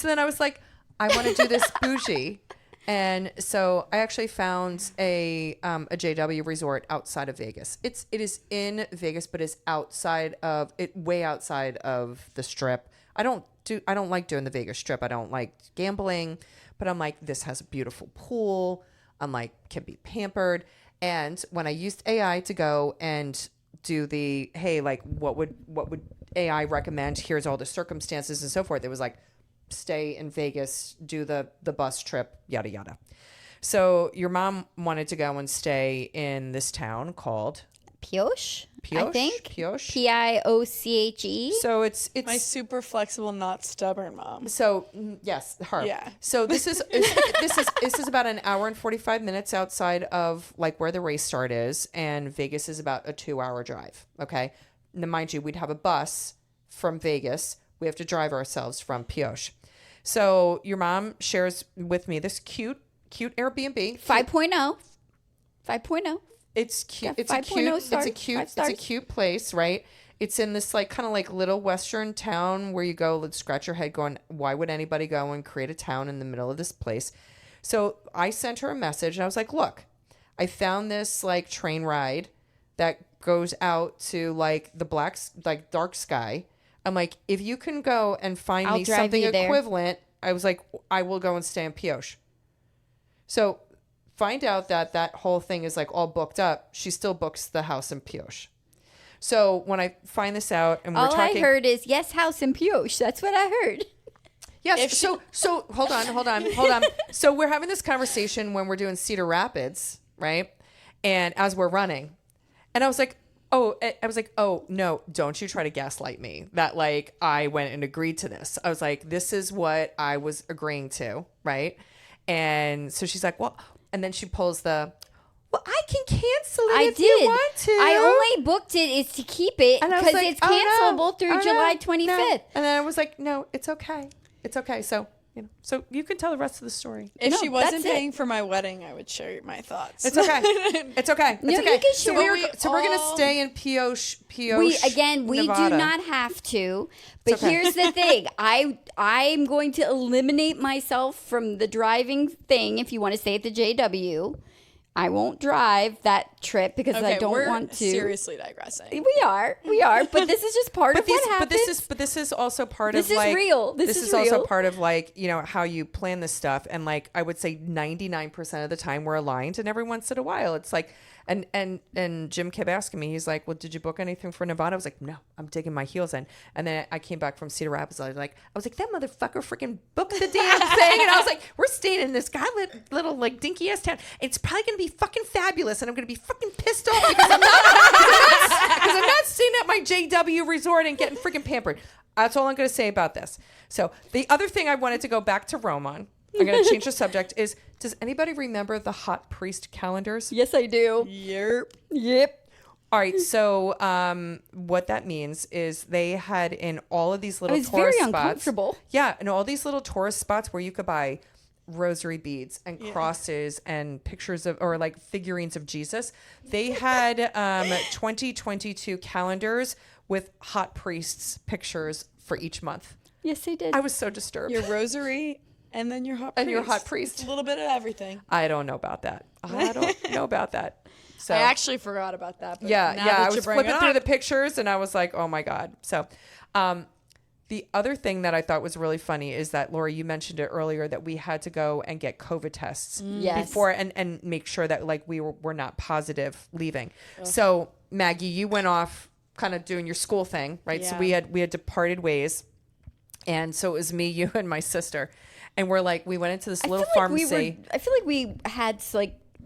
then I was like, I want to do this bougie. And so I actually found a JW resort outside of Vegas. It is in Vegas, but it's way outside of the Strip. I don't like doing the Vegas Strip. I don't like gambling, but I'm like, this has a beautiful pool. I'm like, can be pampered. And when I used AI to go and do the, hey, like what would AI recommend? Here's all the circumstances and so forth. It was like, stay in Vegas, do the bus trip, yada yada. So your mom wanted to go and stay in this town called Pioche, I think. Pioche. Pioche. So it's My super flexible, not stubborn mom. so yes, her. Yeah. So this is about an hour and 45 minutes outside of like where the race start is, and Vegas is about a 2-hour drive. Okay, now mind you, we'd have a bus from Vegas. We have to drive ourselves from Pioche. So your mom shares with me this cute Airbnb. 5.0. 5.0. It's cute. Yeah, It's a 5.0 cute. stars, It's a cute. 5 It's stars. a cute place, right? It's in this like kind of like little western town where you go, let's scratch your head, going, why would anybody go and create a town in the middle of this place? So I sent her a message, and I was like, look, I found this like train ride that goes out to like the dark sky. I'm like, if you can go and find I'll me drive something you there. equivalent, I was like, I will go and stay in Pioche. So find out that whole thing is like all booked up. She still books the house in Pioche. So when I find this out, and we're All talking, I heard is yes, house in Pioche. That's what I heard. yes. So hold on. So we're having this conversation when we're doing Cedar Rapids, right? And as we're running, and I was like, oh no, don't you try to gaslight me that like I went and agreed to this. I was like, this is what I was agreeing to, right? And so she's like, well, and then she pulls the, well, I can cancel it if you want to. I only booked it is to keep it And I was because like, it's oh, no. cancelable through Oh, no. July No. 25th. And then I was like, no, it's okay. It's okay. So, so you can tell the rest of the story. If No, she wasn't that's it. paying for my wedding, I would share my thoughts. It's okay. It's okay. It's No, you okay. can So share. we're going to stay in Pioche, We Nevada. do not have to. But okay. here's the thing. I'm going to eliminate myself from the driving thing if you want to stay at the JW. I won't drive that trip because I don't we're want to. seriously digressing. We are, but this is just part of what happens. But this is also part This of is like real. This is also real. part of like how you plan this stuff, and like I would say 99% of the time we're aligned, and every once in a while it's like and Jim kept asking me, he's like, well, did you book anything for Nevada? I was like, no, I'm digging my heels in. And then I came back from Cedar Rapids. I was like that motherfucker freaking booked the damn thing, and I was like, we're staying in this guy little like dinky ass town. It's probably gonna be fucking fabulous, and I'm gonna be fucking pissed off because I'm not staying at my JW resort and getting freaking pampered. That's all I'm gonna say about this. So the other thing I wanted to go back to Rome on, I'm gonna change the subject, is does anybody remember the hot priest calendars? Yes, I do. Yep. All right, so what that means is they had in all of these little It was tourist very spots. uncomfortable. Yeah, in all these little tourist spots where you could buy rosary beads and crosses and pictures of, or like figurines of Jesus. They had 2022 calendars with hot priests pictures for each month. Yes, they did. I was so disturbed. Your rosary and then your hot priest. And your hot priest. A little bit of everything. I don't know about that. I don't know about that. So I actually forgot about that. But yeah, now yeah. that I you was bring flipping it through up- the pictures and I was like, oh my God. So the other thing that I thought was really funny is that, Lori, you mentioned it earlier that we had to go and get COVID tests Yes. before and make sure that like we were not positive leaving. So Maggie, you went off kind of doing your school thing, right? So Yeah. we had departed ways. And so it was me, you, and my sister. And we're like, we went into this little pharmacy. I feel like we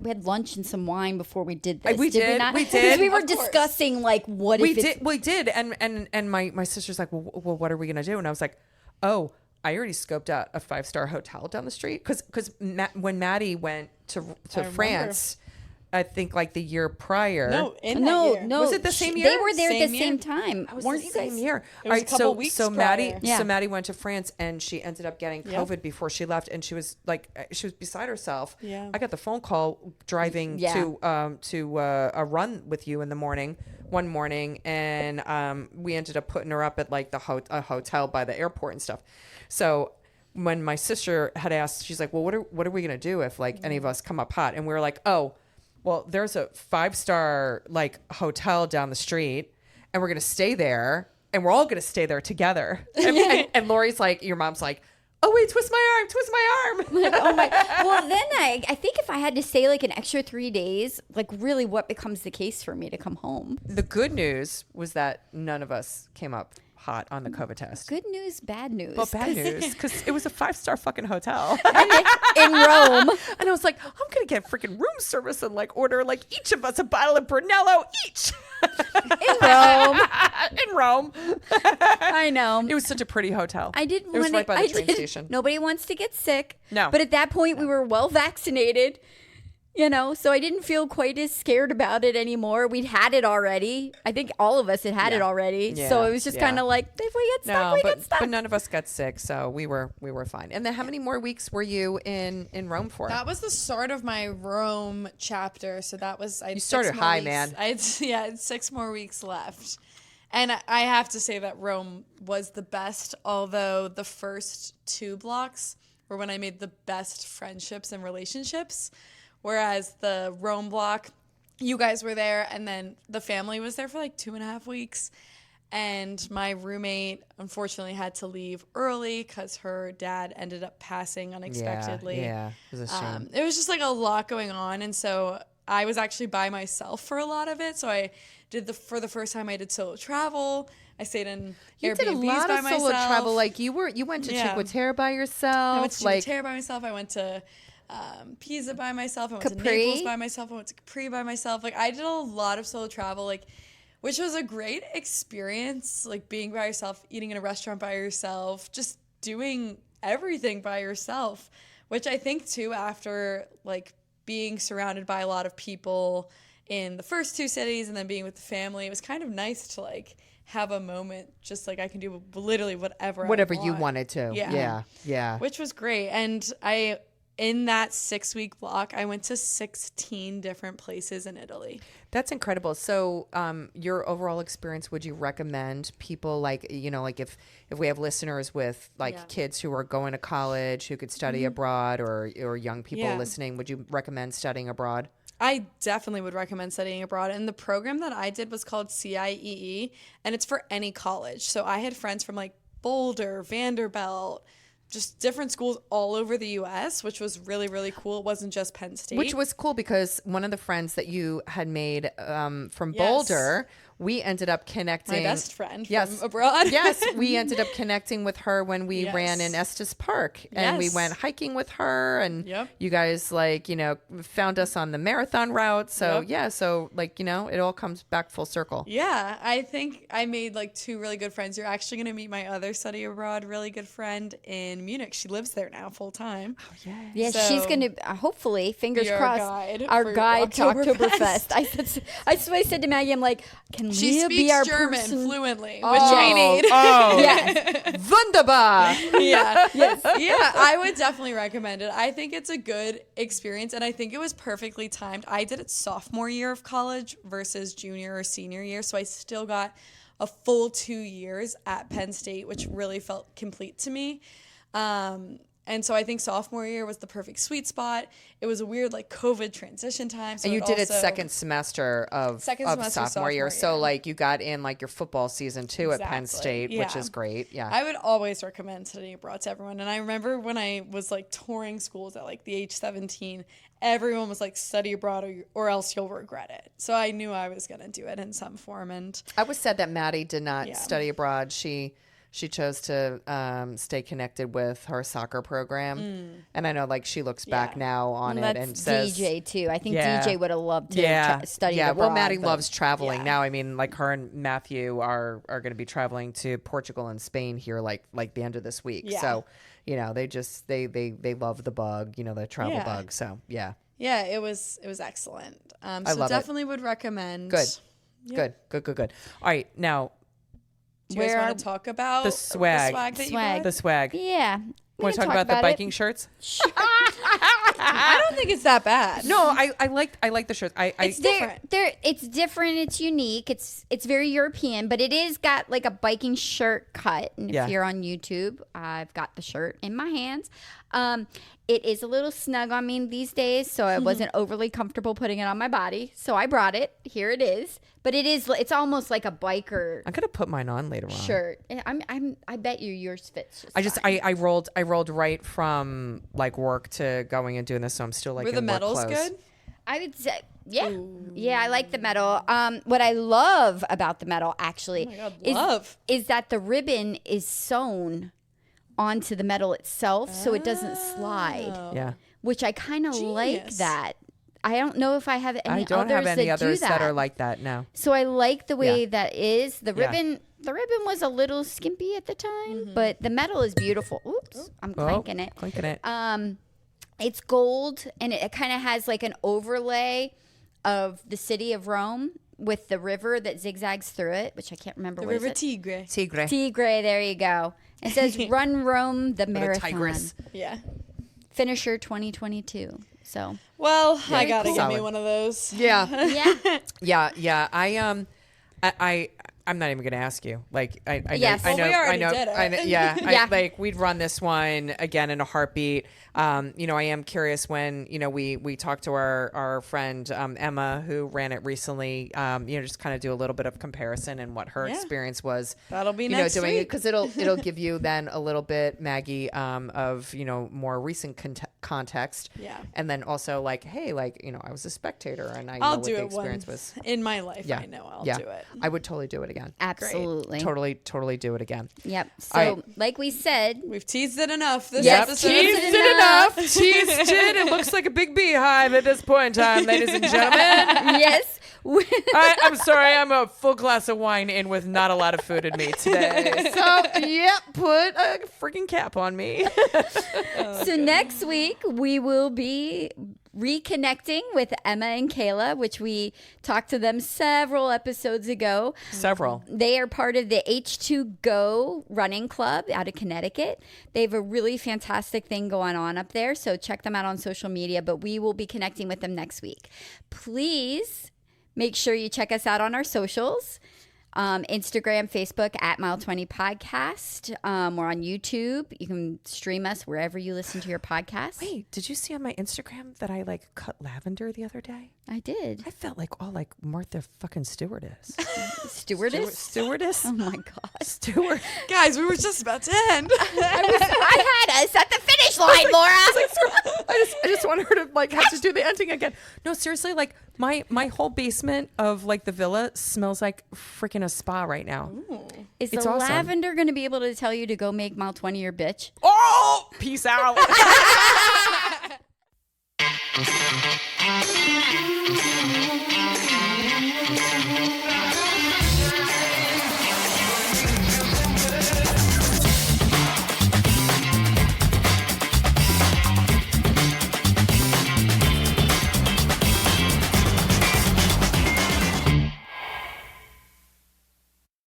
had lunch and some wine before we did this. We did. not? We did. Because we were Of course. discussing like what if it's We did. And my sister's like, well, what are we going to do? And I was like, oh, I already scoped out a 5-star hotel down the street. Because when Maddie went to France, I think like the year prior. No, in that no, year. no. Was it the same year? They were there at the Same same year. time. It was Weren't the you same guys? year. It was a couple weeks Maddie, prior. Yeah. so Maddie went to France and she ended up getting Yep. COVID before she left, and she was beside herself. Yeah. I got the phone call driving to a run with you in the morning one morning, and we ended up putting her up at like a hotel by the airport and stuff. So when my sister had asked, she's like, well, what are we gonna do if like any of us come up hot? And we were like, oh, well, there's a 5-star like hotel down the street, and we're gonna stay there, and we're all gonna stay there together. And Lori's like, your mom's like, oh wait, twist my arm. Like, oh my. Well, then I think if I had to stay like an extra 3 days, like really what becomes the case for me to come home? The good news was that none of us came up hot on the COVID test. Good news, bad news. Well, bad news, because it was a 5-star fucking hotel. In Rome. And I was like, I'm going to get freaking room service and like order like each of us a bottle of Brunello each. In Rome. In Rome. I know. It was such a pretty hotel. I didn't It was want right by the I train didn't- station. Nobody wants to get sick. No. But at that point, we were well vaccinated, so I didn't feel quite as scared about it anymore. We'd had it already. I think all of us had it already. Yeah. So it was just kind of like, if we get stuck, we get stuck. but none of us got sick, so we were fine. And then how many more weeks were you in Rome for? That was the start of my Rome chapter. So that was You started high, man. I had 6 more weeks left. And I have to say that Rome was the best, although the first 2 blocks were when I made the best friendships and relationships. Whereas the Rome block, you guys were there, and then the family was there for like 2.5 weeks. And my roommate, unfortunately, had to leave early because her dad ended up passing unexpectedly. Yeah, it was a shame. It was just like a lot going on. And so I was actually by myself for a lot of it. So I did for the first time I did solo travel. I stayed in You Airbnbs did a lot by of myself. solo travel. Like you went to Yeah. Cinque Terre by yourself. I went to like Terre by myself. I went to Pisa by myself. I went to Capri? Naples by myself. I went to Capri by myself. Like I did a lot of solo travel, like which was a great experience. Like being by yourself, eating in a restaurant by yourself, just doing everything by yourself. Which I think too, after like being surrounded by a lot of people in the first 2 cities and then being with the family, it was kind of nice to like have a moment just like I can do literally whatever I you want. wanted to. Yeah. Which was great. And in that 6-week block, I went to 16 different places in Italy. That's incredible. So, your overall experience, would you recommend people like if we have listeners with like kids who are going to college who could study abroad or young people listening, would you recommend studying abroad? I definitely would recommend studying abroad. And the program that I did was called CIEE, and it's for any college. So I had friends from like Boulder, Vanderbilt, just different schools all over the U.S., which was really, really cool. It wasn't just Penn State. Which was cool because one of the friends that you had made from Boulder, we ended up connecting. My best friend Yes. from abroad. Yes, we ended up connecting with her when we Yes. ran in Estes Park, and we Yes. went hiking with her, and Yep. you guys found us on the marathon route. So Yep. it all comes back full circle. Yeah, I think I made like 2 really good friends. You're actually going to meet my other study abroad really good friend in Munich. She lives there now full time. Oh, Yeah, So- she's going to, hopefully, fingers Be our crossed, guide our for guide to Oktoberfest. Oktoberfest. I said to Maggie, I'm like, can She Leah speaks be our German person? fluently, which I need. Oh, Yes. wunderbar. Yeah. Yes. Yeah, I would definitely recommend it. I think it's a good experience, and I think it was perfectly timed. I did it sophomore year of college versus junior or senior year, so I still got a full 2 years at Penn State, which really felt complete to me. And so I think sophomore year was the perfect sweet spot. It was a weird like COVID transition time. So And you did it also- second semester of sophomore year. So like you got in like your football season 2 at Penn Exactly. State, which Yeah. is great. Yeah. I would always recommend studying abroad to everyone. And I remember when I was like touring schools at like the age 17, everyone was like, study abroad or else you'll regret it. So I knew I was going to do it in some form. And I was sad that Maddie did not Yeah. study abroad. She chose to stay connected with her soccer program, and I know like she looks back now on it and That's says, DJ too. I think Yeah. DJ would have loved to study Yeah, abroad. well, Maddie but- loves traveling Yeah. now. I mean, like her and Matthew are going to be traveling to Portugal and Spain here, like the end of this week. Yeah. So, they just they love the bug, the travel Yeah. bug. So yeah, yeah, it was excellent. So love it. definitely would recommend. Good. Yeah. Good. All right, now Do you guys Where want to talk about the swag. that you Swag. got? the swag. Yeah. We Want to can talk about the it. biking shirts? I don't think it's that bad. No, I like the shirts. It's They're- different. It's different. It's unique. It's very European, but it is got like a biking shirt cut. And Yeah. if you're on YouTube, I've got the shirt in my hands. It is a little snug on me these days, so I wasn't overly comfortable putting it on my body. So I brought it. Here it is. But it's almost like a biker I'm gonna put mine on later on. shirt. I bet you yours fits. I rolled right from like work to going and doing this, so I'm still like Were in the work medals clothes. good? I would say, yeah. Yeah, I like the medal. What I love about the medal, actually, is that the ribbon is sewn onto the medal itself, so it doesn't slide. Yeah. Which I kind of like that. I don't know if I have any I don't others have any that others do that are like that. No. So I like the way that is. The Yeah. ribbon was a little skimpy at the time, but the medal is beautiful. Oops, I'm clanking it. Clinking it. It's gold, and it kind of has like an overlay of the city of Rome with the river that zigzags through it, which I can't remember The what River is it. Tigre. Tigre. Tigre, there you go. It says Run Rome the What a Marathon. tigress. Yeah. Finisher 2022. So Well, I gotta cool. give me Solid. one of those. Yeah. yeah. Yeah. I'm not even gonna ask you. Like, I Yes. know, Well, we already did it. I know, yeah. Yeah. Like, we'd run this one again in a heartbeat. I am curious when, we talked to our friend, Emma, who ran it recently, just kind of do a little bit of comparison and what her experience was. That'll be next doing it, week. because it'll give you then a little bit, Maggie, of, more recent context. Yeah. And then also like, hey, like, I was a spectator and I know I'll what do the it experience once was. in my life. Yeah. I know I'll Yeah. do it. I would totally do it again. Absolutely. Totally do it again. Yep. So, All right. like we said, We've teased it enough this Yep. episode. Teased Teased it enough. Teased it. It looks like a big beehive at this point in time, ladies and gentlemen. yes. I'm sorry. I'm a full glass of wine in with not a lot of food in me today. So, put a freaking cap on me. So next week we will be reconnecting with Emma and Kayla, which we talked to them several episodes ago. Several. They are part of the H2Go running club out of Connecticut. They have a really fantastic thing going on up there, so check them out on social media, but we will be connecting with them next week. Please make sure you check us out on our socials. Instagram, Facebook at Mile 20 Podcast. We're on YouTube. You can stream us wherever you listen to your podcast. Wait, did you see on my Instagram that I like cut lavender the other day? I did. I felt like all like Martha fucking Stewardess. Stewardess? Oh my God. Steward. Guys, we were just about to end. I had us at the finish line, Laura. I just want her to like have to do the ending again. No, seriously, like my whole basement of like the villa smells like freaking a spa right now. Is It's the awesome. lavender going to be able to tell you to go make Mile 20 your bitch? Oh, peace out.